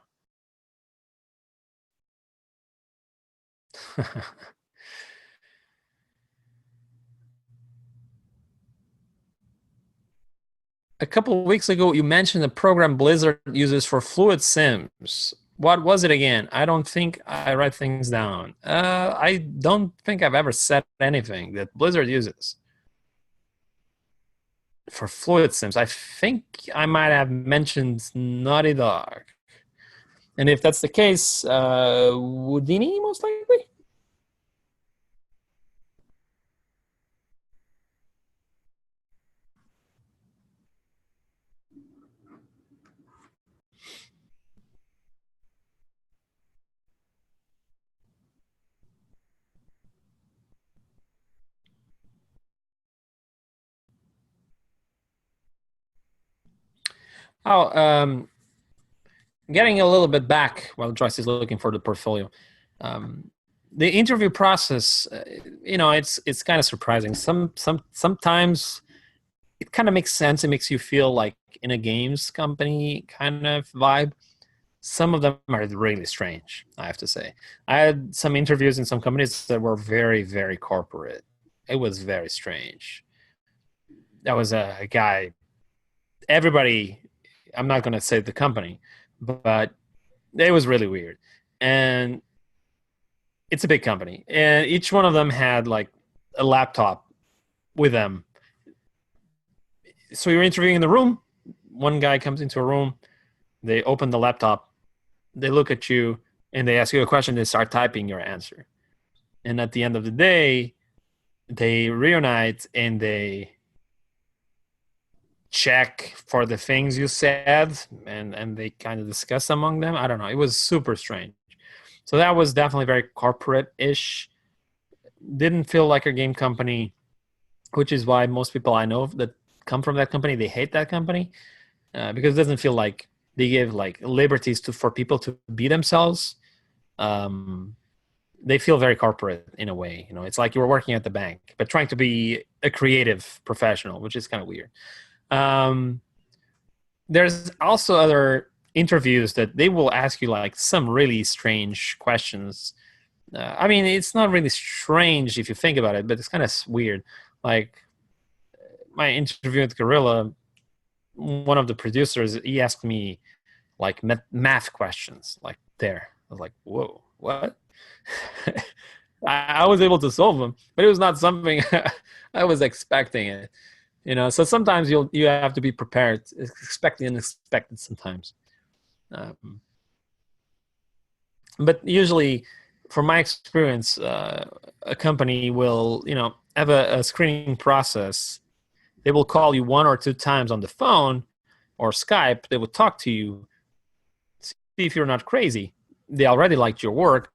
A couple of weeks ago, you mentioned the program Blizzard uses for fluid sims. What was it again? I don't think I write things down. I don't think I've ever said anything that Blizzard uses for fluid sims. I think I might have mentioned Naughty Dog. And if that's the case, Houdini most likely? Oh, getting a little bit back while Joyce is looking for the portfolio. Um, the interview process, it's kind of surprising. Sometimes it kind of makes sense. It makes you feel like in a games company kind of vibe. Some of them are really strange, I have to say. I had some interviews in some companies that were very, very corporate. It was very strange. That was a guy, everybody, I'm not going to say the company, but it was really weird. And it's a big company. And each one of them had like a laptop with them. So you're interviewing in the room. One guy comes into a room, they open the laptop, they look at you, and they ask you a question, they start typing your answer. And at the end of the day, they reunite and they check for the things you said, and they kind of discuss among them. I don't know. It was super strange. So that was definitely very corporate-ish. Didn't feel like a game company, which is why most people I know that come from that company, they hate that company because it doesn't feel like they give like liberties for people to be themselves. Um, they feel very corporate in a way. It's like you were working at the bank, but trying to be a creative professional, which is kind of weird. Um, there's also other interviews that they will ask you like some really strange questions. I mean, it's not really strange if you think about it, but it's kind of weird. Like my interview with Gorilla, one of the producers, he asked me like math questions, like there. I was like, whoa, what? I was able to solve them, but it was not something I was expecting it. So sometimes you have to be prepared, expect the unexpected sometimes. Um, but usually, from my experience, a company will have a screening process. They will call you one or two times on the phone or Skype. They will talk to you, see if you're not crazy. They already liked your work,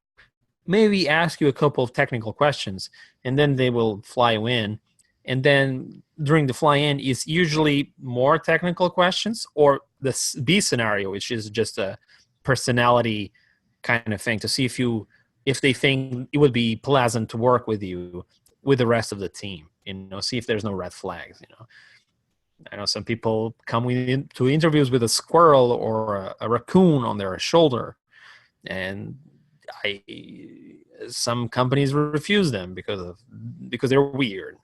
maybe ask you a couple of technical questions, and then they will fly you in. And then during the fly in is usually more technical questions, or the B scenario, which is just a personality kind of thing to see if they think it would be pleasant to work with you with the rest of the team. See if there's no red flags. I know some people come to interviews with a squirrel or a raccoon on their shoulder, and some companies refuse them because they're weird.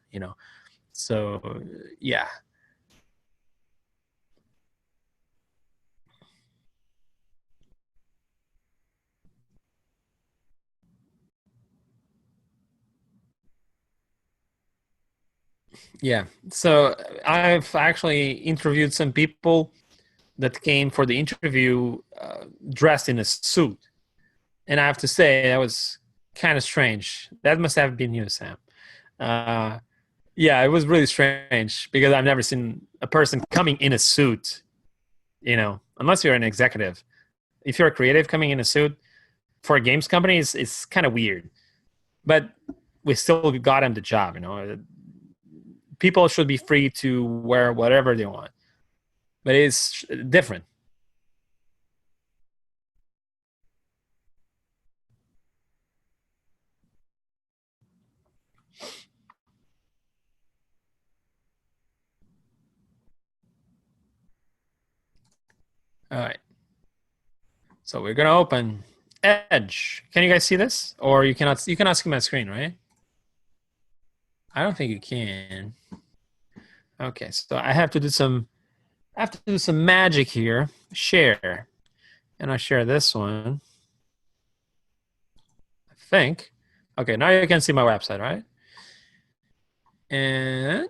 So yeah. Yeah. So I've actually interviewed some people that came for the interview dressed in a suit. And I have to say, that was kind of strange. That must have been you, Sam. Uh, yeah, it was really strange because I've never seen a person coming in a suit, unless you're an executive. If you're a creative coming in a suit for a games company, it's kind of weird. But we still got him the job. People should be free to wear whatever they want, but it's different. All right. So we're gonna open Edge. Can you guys see this? Or you cannot see my screen, right? I don't think you can. Okay, so I have to do some magic here. Share. And I share this one. I think. Okay, now you can see my website, right? And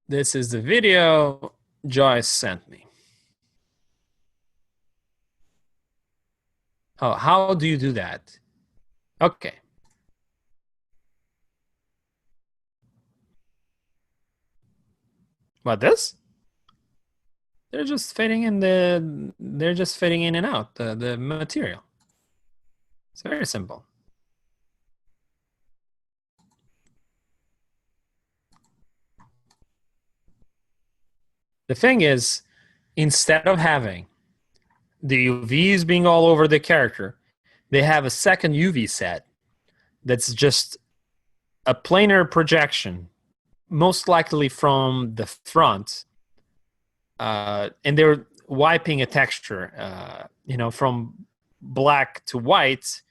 this is the video Joyce sent me. Oh, how do you do that? Okay. What, this? They're just fading in and out the material. It's very simple. The thing is, instead of having the UVs being all over the character, they have a second UV set that's just a planar projection, most likely from the front, and they're wiping a texture, from black to white,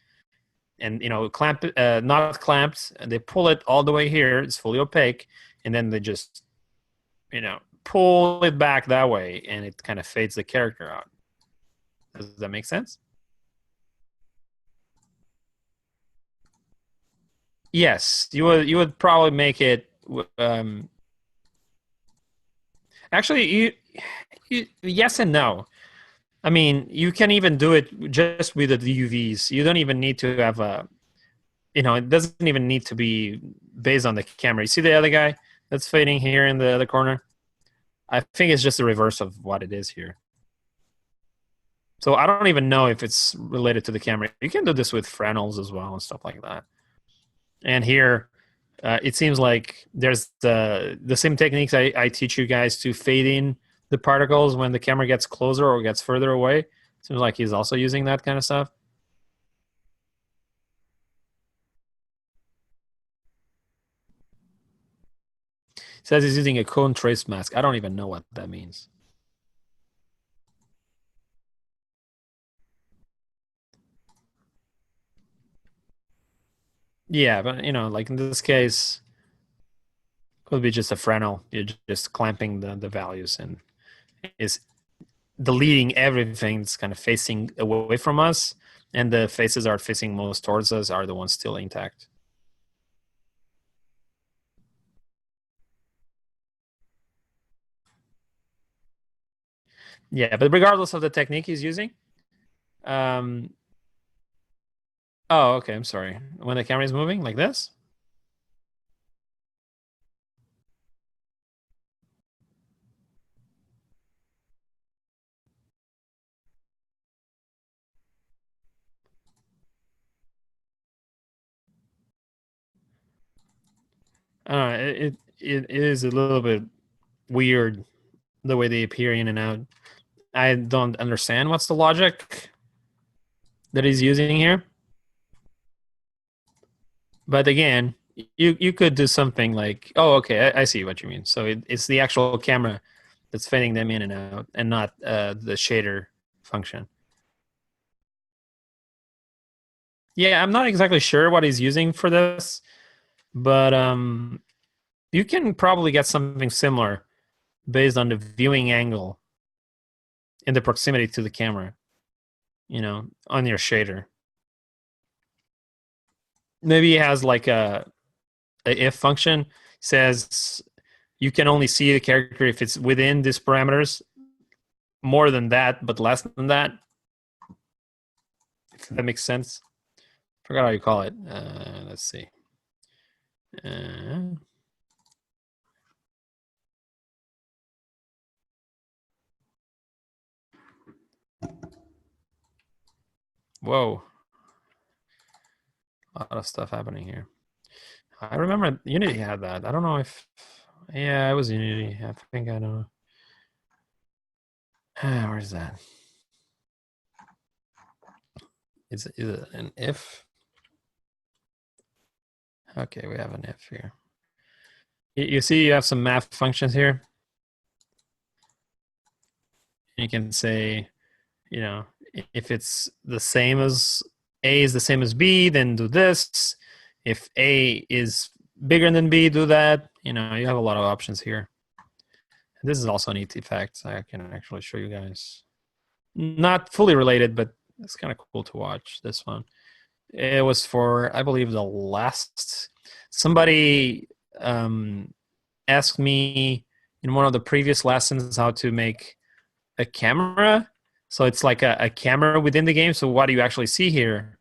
and not clamped. And they pull it all the way here; it's fully opaque, and then they just, pull it back that way, and it kind of fades the character out. Does that make sense? Yes, you would probably make it. Actually, yes and no. I mean, you can even do it just with the UVs. You don't even need to have it doesn't even need to be based on the camera. You see the other guy that's fading here in the other corner? I think it's just the reverse of what it is here. So I don't even know if it's related to the camera. You can do this with Fresnels as well and stuff like that. And here, it seems like there's the same techniques I teach you guys to fade in the particles when the camera gets closer or gets further away. Seems like he's also using that kind of stuff. He says he's using a cone trace mask. I don't even know what that means. Yeah, but like in this case, could be just a Fresnel. You're just clamping the values and is deleting everything that's kind of facing away from us, and the faces are facing most towards us are the ones still intact. Yeah, but regardless of the technique he's using, um, oh, okay, I'm sorry. When the camera is moving like this, I don't know, it is a little bit weird the way they appear in and out. I don't understand what's the logic that he's using here. But again, you could do something like, oh, okay, I see what you mean. So it's the actual camera that's fading them in and out, and not the shader function. Yeah, I'm not exactly sure what he's using for this, but you can probably get something similar based on the viewing angle and the proximity to the camera, on your shader. Maybe he has like a if function, says you can only see the character if it's within these parameters, more than that, but less than that. If that makes sense. Forgot how you call it. Let's see. Uh, Whoa. A lot of stuff happening here. I remember Unity had that. I don't know if. Yeah, it was Unity. I think I know. Where's that? Is it an if? Okay, we have an if here. You see, you have some math functions here. You can say, if it's the same as A is the same as B, then do this. If A is bigger than B, do that. You have a lot of options here. This is also a neat effect. I can actually show you guys. Not fully related, but it's kind of cool to watch this one. It was for, I believe, the last. Somebody asked me in one of the previous lessons how to make a camera. So it's like a camera within the game. So what do you actually see here?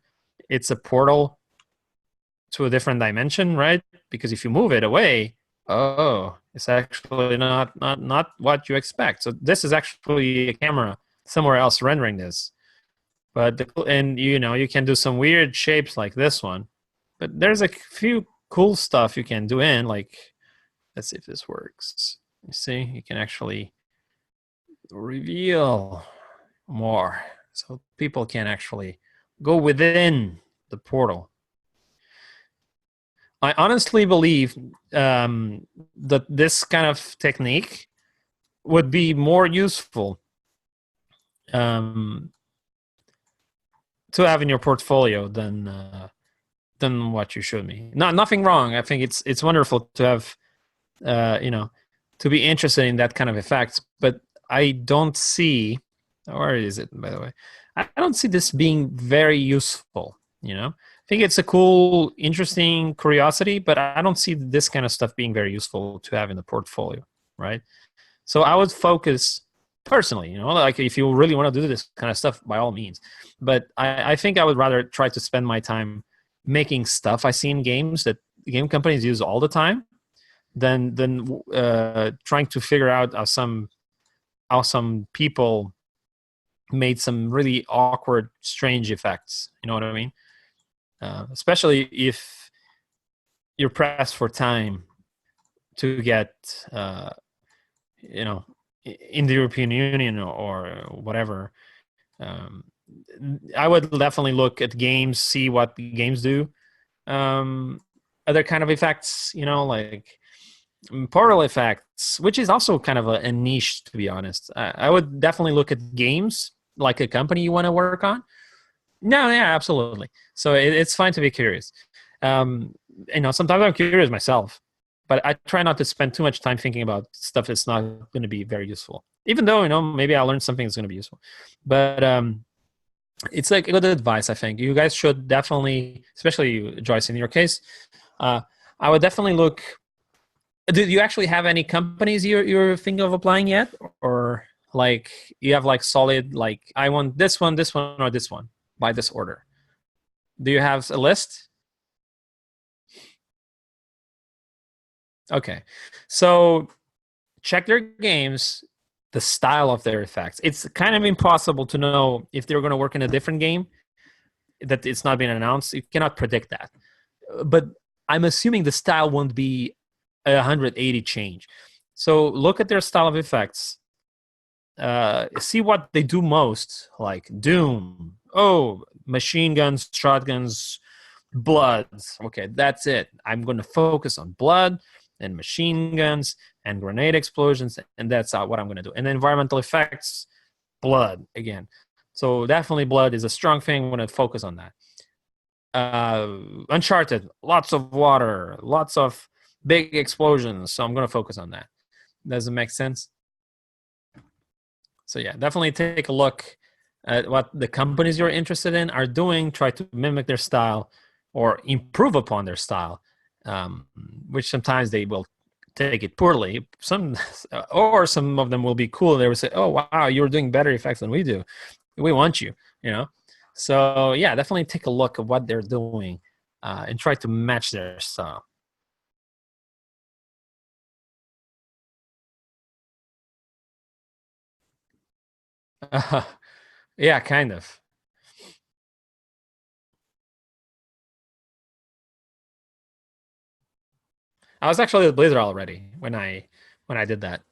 It's a portal to a different dimension, right? Because if you move it away, oh, it's actually not what you expect. So this is actually a camera somewhere else rendering this. And you can do some weird shapes like this one. But there's a few cool stuff you can do like, let's see if this works. You see, you can actually reveal more, so people can actually go within the portal. I honestly believe that this kind of technique would be more useful to have in your portfolio than what you showed me. Nothing wrong. I think it's wonderful to have, to be interested in that kind of effects. But I don't see, where is it, by the way? I don't see this being very useful. I think it's a cool, interesting curiosity, but I don't see this kind of stuff being very useful to have in the portfolio, right? So I would focus personally, like if you really want to do this kind of stuff, by all means. But I think I would rather try to spend my time making stuff I see in games that game companies use all the time than trying to figure out how some people made some really awkward, strange effects. You know what I mean? Especially if you're pressed for time to get, in the European Union or whatever. I would definitely look at games, see what games do. Other kind of effects, like portal effects, which is also kind of a niche, to be honest. I would definitely look at games, like a company you want to work on. No, yeah, absolutely. So it's fine to be curious. Sometimes I'm curious myself, but I try not to spend too much time thinking about stuff that's not going to be very useful. Even though maybe I'll learn something that's going to be useful, but it's like a good advice. I think you guys should definitely, especially you, Joyce, in your case, uh, I would definitely look. Do you actually have any companies you're thinking of applying yet, or like you have like solid like I want this one, or this one by this order? Do you have a list? Okay, so check their games, the style of their effects. It's kind of impossible to know if they're going to work in a different game that it's not been announced. You cannot predict that, but I'm assuming the style won't be a 180 change. So look at their style of effects. See what they do most, like Doom. Oh, machine guns, shotguns, blood. Okay, that's it. I'm going to focus on blood and machine guns and grenade explosions, and that's what I'm going to do. And environmental effects, blood again. So definitely blood is a strong thing. I'm going to focus on that. Uncharted, lots of water, lots of big explosions. So I'm going to focus on that. Does it make sense? So yeah, definitely take a look at what the companies you're interested in are doing. Try to mimic their style or improve upon their style, which sometimes they will take it poorly. Some of them will be cool. They will say, "Oh wow, you're doing better effects than we do. We want you." So yeah, definitely take a look at what they're doing and try to match their style. Yeah, kind of. I was actually with Blizzard already when I did that.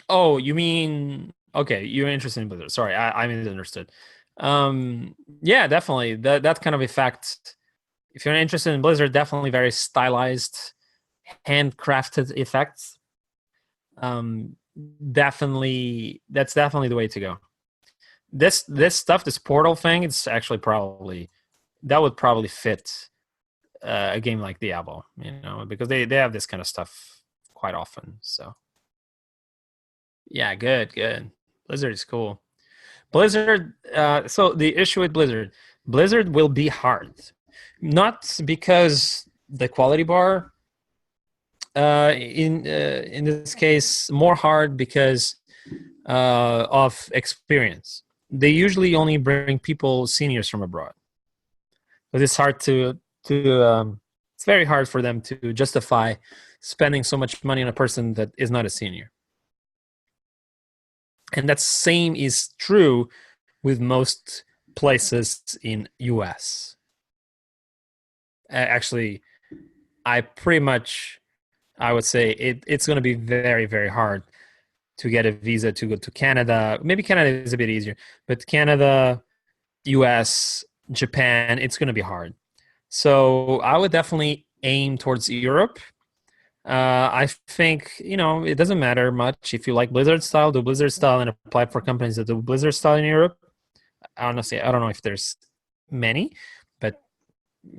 Oh, you mean okay? You're interested in Blizzard. Sorry, I misunderstood. Yeah, definitely. That kind of effect. If you're interested in Blizzard, definitely very stylized, handcrafted effects. Um, definitely, that's definitely the way to go. This stuff, this portal thing, it's actually probably that would probably fit a game like Diablo, because they have this kind of stuff quite often. So yeah, good, good. Blizzard is cool. Blizzard. So the issue with Blizzard will be hard, not because the quality bar. In this case, more hard because of experience. They usually only bring people seniors from abroad, but it's hard to it's very hard for them to justify spending so much money on a person that is not a senior. And that same is true with most places in US. Actually, I would say it's going to be very, very hard to get a visa to go to Canada. Maybe Canada is a bit easier, but Canada, US, Japan, it's going to be hard. So I would definitely aim towards Europe. I think it doesn't matter much if you like Blizzard style. Do Blizzard style and apply for companies that do Blizzard style in Europe. Honestly, I don't know if there's many, but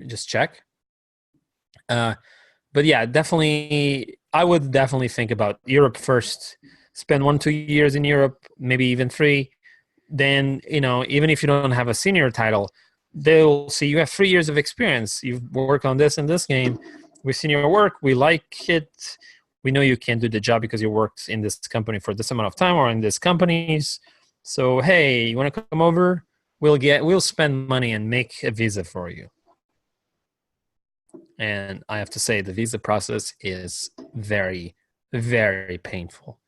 just check. Uh, but yeah, definitely, I would definitely think about Europe first. Spend 1-2 years in Europe, maybe even 3. Then even if you don't have a senior title, they'll see you have 3 years of experience. You've worked on this and this game. We've seen your work. We like it. We know you can do the job because you worked in this company for this amount of time or in these companies. So hey, you want to come over? We'll spend money and make a visa for you. And I have to say, the visa process is very, very painful.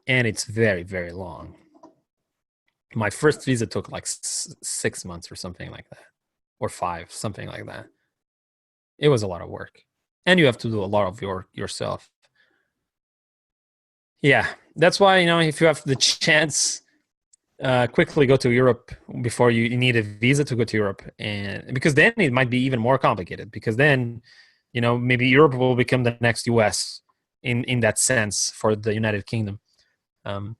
And it's very, very long. My first visa took like 6 months or something like that, or 5, something like that. It was a lot of work. And you have to do a lot of yourself. Yeah, that's why, if you have the chance, quickly go to Europe before you need a visa to go to Europe, and because then it might be even more complicated. Because then, maybe Europe will become the next US in that sense for the United Kingdom. Um,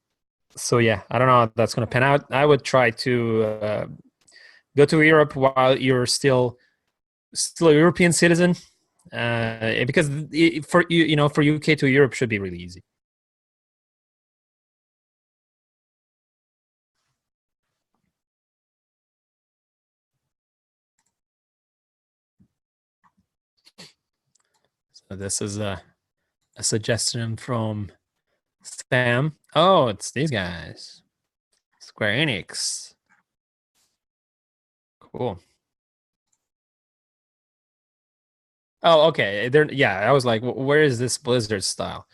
so yeah, I don't know how that's going to pan out. I would try to go to Europe while you're still a European citizen, because for for UK to Europe should be really easy. So this is a suggestion from Sam. Oh, it's these guys, Square Enix. Cool. Oh, okay. Yeah, I was like, where is this Blizzard style?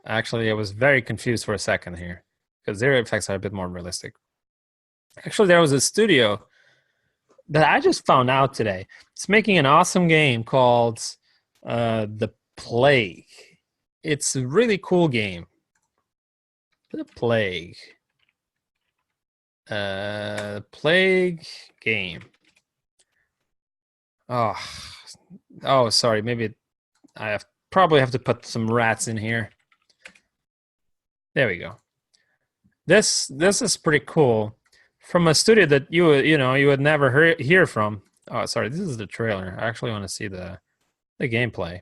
Actually, I was very confused for a second here because their effects are a bit more realistic. Actually, there was a studio that I just found out today. It's making an awesome game called The Plague. It's a really cool game. The Plague. Plague game. Oh, oh, sorry. Maybe probably have to put some rats in here. There we go. This is pretty cool, from a studio that you would never hear from. Oh, sorry, this is the trailer. I actually want to see the gameplay.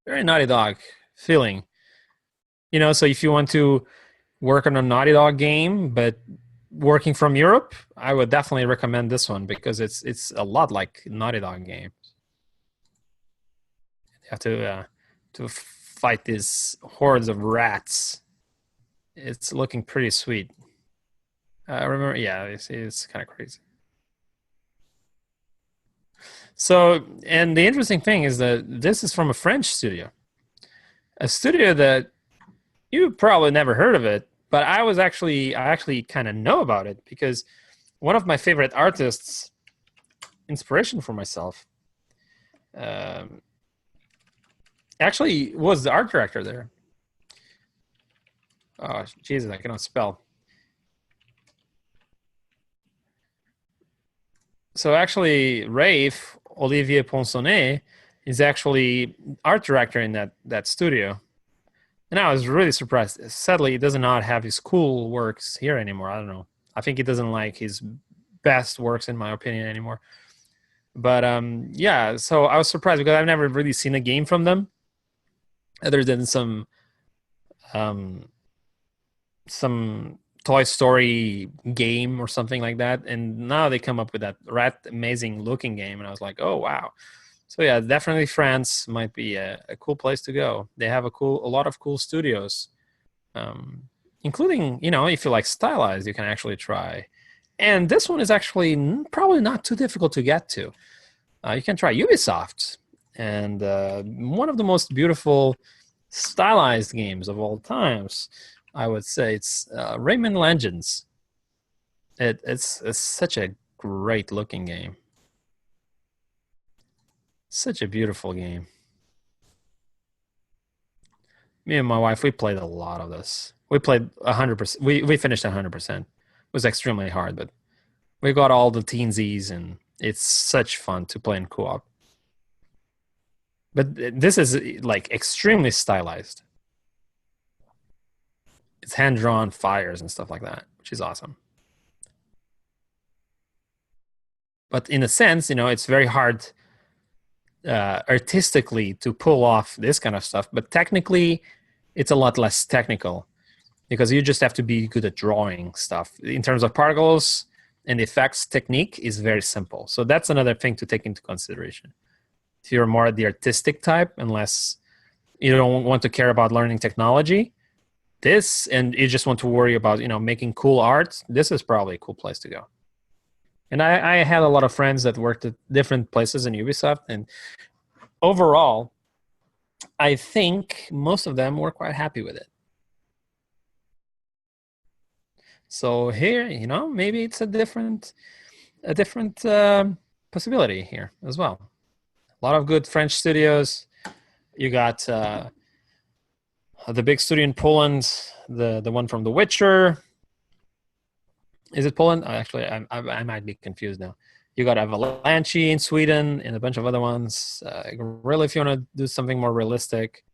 Very Naughty Dog feeling. So if you want to work on a Naughty Dog game, but working from Europe, I would definitely recommend this one because it's a lot like Naughty Dog game. You have to fight these hordes of rats. It's looking pretty sweet. Remember, yeah, it's kind of crazy. So, and the interesting thing is that this is from a French studio, a studio that you probably never heard of it, but I actually kind of know about it because one of my favorite artists, inspiration for myself, um, actually was the art director there. Oh, Jesus, I cannot spell. So actually, Rafe Olivier Ponsonnet is actually art director in that studio. And I was really surprised. Sadly, he does not have his cool works here anymore. I don't know. I think he doesn't like his best works, in my opinion, anymore. But yeah, so I was surprised because I've never really seen a game from them, other than um, some Toy Story game or something like that. And now they come up with that rat amazing looking game, and I was like, oh wow. So yeah, definitely France might be a cool place to go. They have a lot of cool studios, including if you like stylized, you can actually try. And this one is actually probably not too difficult to get to. You can try Ubisoft, and one of the most beautiful stylized games of all times. I would say it's Rayman Legends. It's such a great looking game. Such a beautiful game. Me and my wife, we played a lot of this. We played 100%. We finished 100%. It was extremely hard, but we got all the teensies, and it's such fun to play in co-op. But this is like extremely stylized. It's hand-drawn fires and stuff like that, which is awesome. But in a sense, it's very hard artistically to pull off this kind of stuff. But technically, it's a lot less technical because you just have to be good at drawing stuff. In terms of particles and effects, technique is very simple. So that's another thing to take into consideration. If you're more the artistic type, unless you don't want to care about learning technology, and you just want to worry about making cool art, this is probably a cool place to go. And I had a lot of friends that worked at different places in Ubisoft, and overall, I think most of them were quite happy with it. So here, maybe it's a different possibility here as well. A lot of good French studios. You got the big studio in Poland, the one from The Witcher. Is it Poland? Actually, I might be confused now. You got Avalanche in Sweden and a bunch of other ones. Really, if you want to do something more realistic,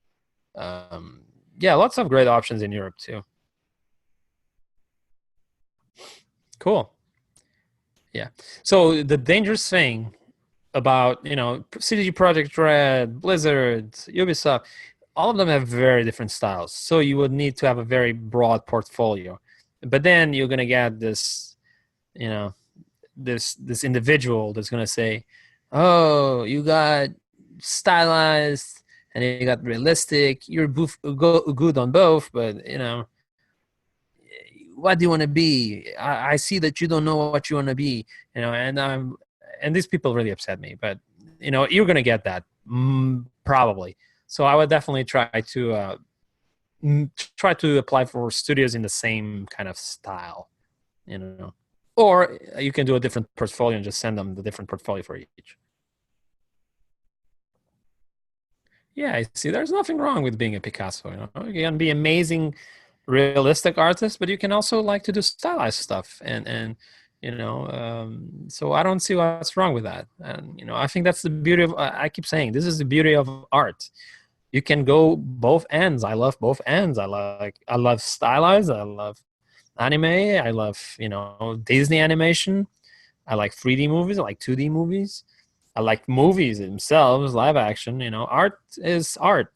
Yeah, lots of great options in Europe too. Cool. Yeah. So the dangerous thing about, CDG Project Red, Blizzard, Ubisoft, all of them have very different styles. So you would need to have a very broad portfolio. But then you're gonna get this, you know, this individual that's gonna say, "Oh, you got stylized and you got realistic. You're good on both, but what do you want to be? I see that you don't know what you want to be, and these people really upset me. But you're gonna get that probably. So I would definitely try to apply for studios in the same kind of style, you know. Or you can do a different portfolio and just send them the different portfolio for each. Yeah, I see. There's nothing wrong with being a Picasso. You can be amazing, realistic artist, but you can also like to do stylized stuff, so I don't see what's wrong with that. And I think that's the beauty of. I keep saying this is the beauty of art. You can go both ends. I love both ends. I love stylized. I love anime. I love Disney animation. I like 3D movies. I like 2D movies. I like movies themselves, live action. Art is art.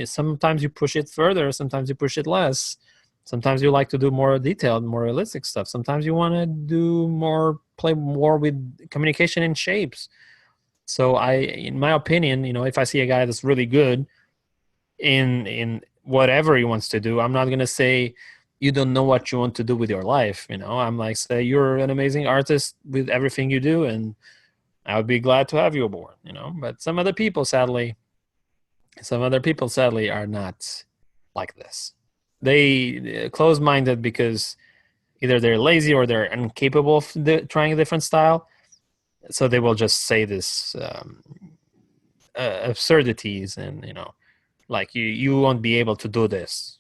Sometimes you push it further, sometimes you push it less. Sometimes you like to do more detailed, more realistic stuff. Sometimes you want to play more with communication and shapes. So in my opinion, if I see a guy that's really good in whatever he wants to do, I'm not gonna say you don't know what you want to do with your life. I'm like, say you're an amazing artist with everything you do, and I would be glad to have you aboard, But some other people sadly are not like this. They close-minded because either they're lazy or they're incapable of trying a different style. So they will just say this absurdities, and like you won't be able to do this,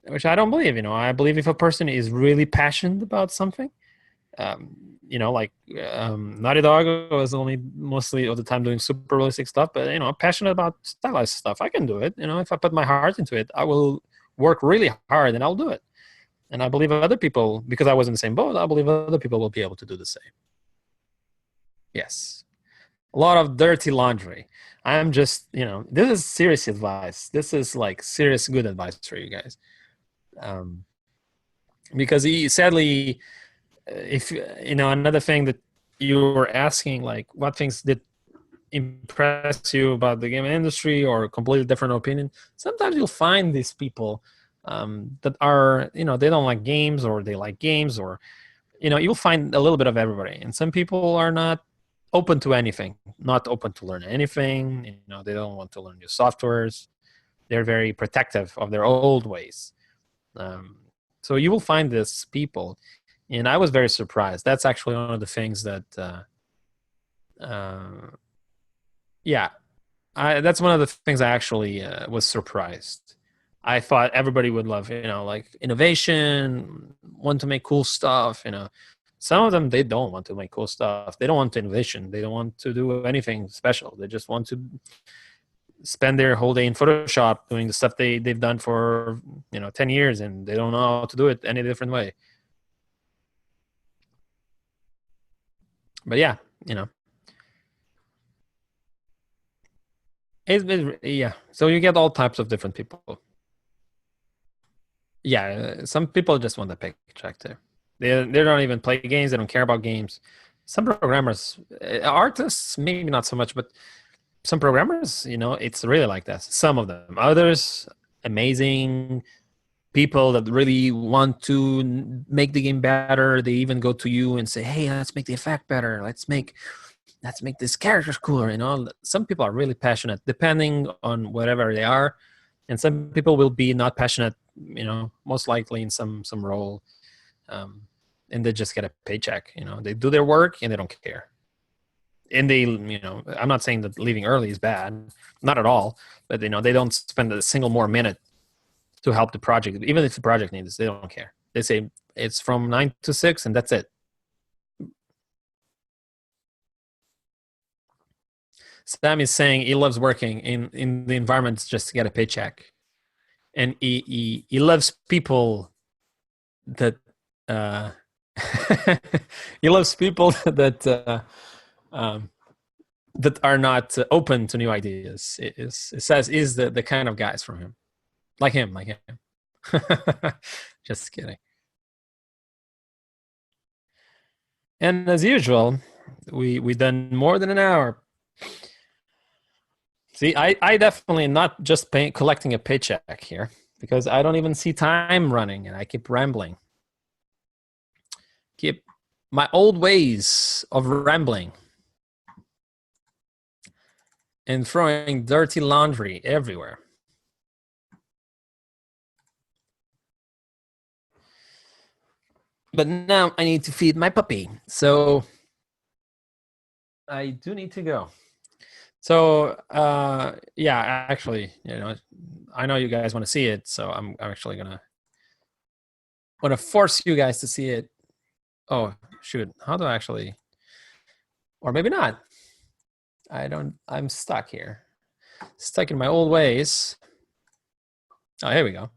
which I don't believe. I believe if a person is really passionate about something, um, like Naughty Dog was only mostly of the time doing super realistic stuff, but I'm passionate about stylized stuff. I can do it. If I put my heart into it, I will work really hard and I'll do it. And I believe other people, because I was in the same boat, I believe other people will be able to do the same. Yes, a lot of dirty laundry. I'm just, this is serious advice. This is like serious good advice for you guys, um, because sadly, if another thing that you were asking, like what things did impress you about the game industry or a completely different opinion, sometimes you'll find these people that are they don't like games, or they like games, or you'll find a little bit of everybody. And some people are not open to anything, not open to learn anything. They don't want to learn new softwares. They're very protective of their old ways. So you will find these people, and I was very surprised. That's actually one of the things that yeah, that's one of the things I actually was surprised. I thought everybody would love, like innovation, want to make cool stuff. Some of them, they don't want to make cool stuff. They don't want innovation. They don't want to do anything special. They just want to spend their whole day in Photoshop doing the stuff they've done for 10 years, and they don't know how to do it any different way. But yeah, yeah. So you get all types of different people. Yeah, some people just want the paycheck too. They don't even play games. They don't care about games. Some programmers, artists, maybe not so much, but some programmers, it's really like that. Some of them, others, amazing people that really want to make the game better. They even go to you and say, "Hey, let's make the effect better. Let's make this characters cooler." Some people are really passionate, depending on whatever they are, and some people will be not passionate. Most likely in some role, um, and they just get a paycheck. They do their work and they don't care. And I'm not saying that leaving early is bad, not at all. But they don't spend a single more minute to help the project, even if the project needs it. They don't care. They say it's from 9 to 6, and that's it. Sam is saying he loves working in the environment just to get a paycheck. and he loves people that he loves people that are not open to new ideas. It says is the kind of guys from him, like him. Just kidding. And as usual, we done more than an hour. See, I definitely not just collecting a paycheck here, because I don't even see time running and I keep rambling. Keep my old ways of rambling and throwing dirty laundry everywhere. But now I need to feed my puppy, so I do need to go. So yeah, actually, I know you guys want to see it, so I'm actually gonna force you guys to see it. Oh shoot, how do I actually, or maybe not. I'm stuck here. Stuck in my old ways. Oh, here we go.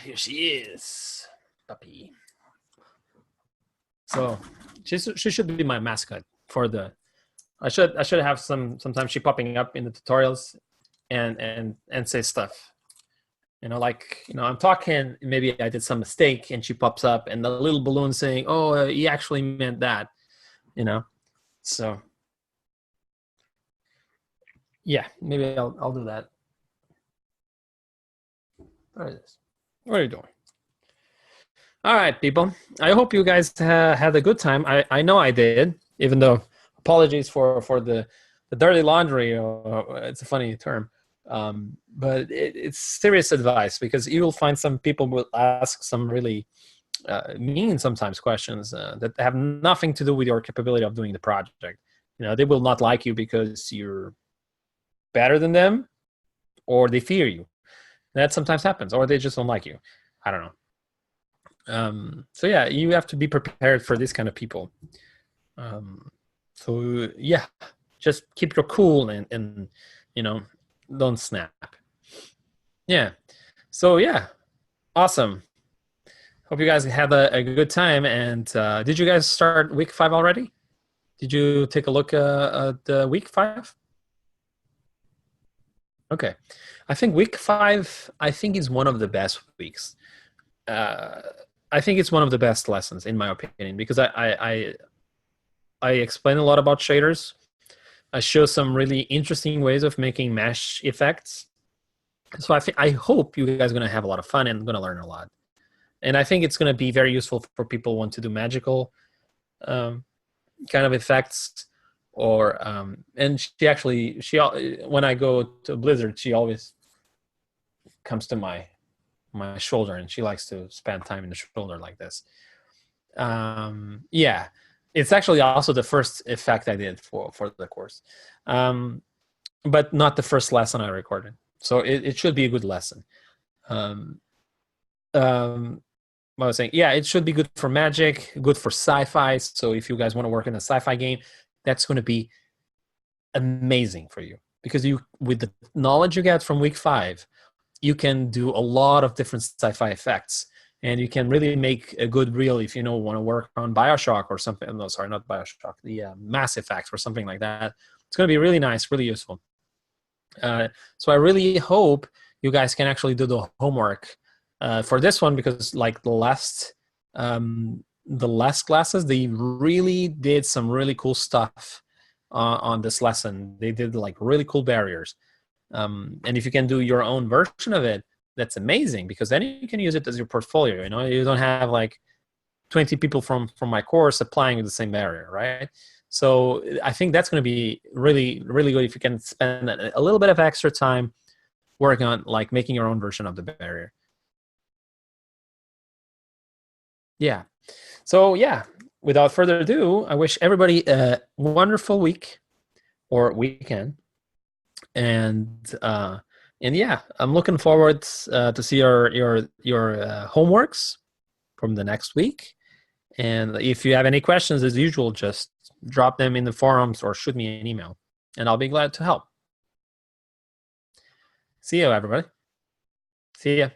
Here she is, puppy. So she should be my mascot for the. I should have sometimes she popping up in the tutorials, and say stuff. I'm talking. Maybe I did some mistake, and she pops up, and the little balloon saying, "Oh, he actually meant that," So yeah, maybe I'll do that. What is this? What are you doing? All right, people. I hope you guys had a good time. I know I did, even though apologies for the dirty laundry. It's a funny term. But it's serious advice, because you will find some people will ask some really mean sometimes questions that have nothing to do with your capability of doing the project. They will not like you because you're better than them, or they fear you. That sometimes happens, or they just don't like you. I don't know. So yeah, you have to be prepared for this kind of people. So yeah, just keep your cool and don't snap. Yeah. So yeah, awesome. Hope you guys had a good time. And did you guys start week 5 already? Did you take a look at the week 5? Okay. I think week 5, I think is one of the best weeks. I think it's one of the best lessons, in my opinion, because I explain a lot about shaders. I show some really interesting ways of making mesh effects. So I hope you guys are going to have a lot of fun and going to learn a lot. And I think it's going to be very useful for people who want to do magical kind of effects. Or and she when I go to Blizzard, she always comes to my shoulder, and she likes to spend time in the shoulder like this. Yeah, it's actually also the first effect I did for the course, but not the first lesson I recorded. So it should be a good lesson. I was saying, yeah, it should be good for Magic, good for sci-fi. So if you guys want to work in a sci-fi game, that's going to be amazing for you, because with the knowledge you get from week 5, you can do a lot of different sci-fi effects, and you can really make a good reel if you want to work on Bioshock or something. No, sorry, not Bioshock, the Mass Effect or something like that. It's going to be really nice, really useful. So I really hope you guys can actually do the homework for this one, because like the last classes, they really did some really cool stuff on this lesson. They did like really cool barriers. And if you can do your own version of it, that's amazing, because then you can use it as your portfolio. You don't have like 20 people from my course applying the same barrier, right? So I think that's going to be really, really good if you can spend a little bit of extra time working on like making your own version of the barrier. Yeah. So yeah, without further ado, I wish everybody a wonderful week or weekend. And yeah, I'm looking forward to see your homeworks from the next week. And if you have any questions, as usual, just drop them in the forums or shoot me an email. and I'll be glad to help. See you, everybody. See ya.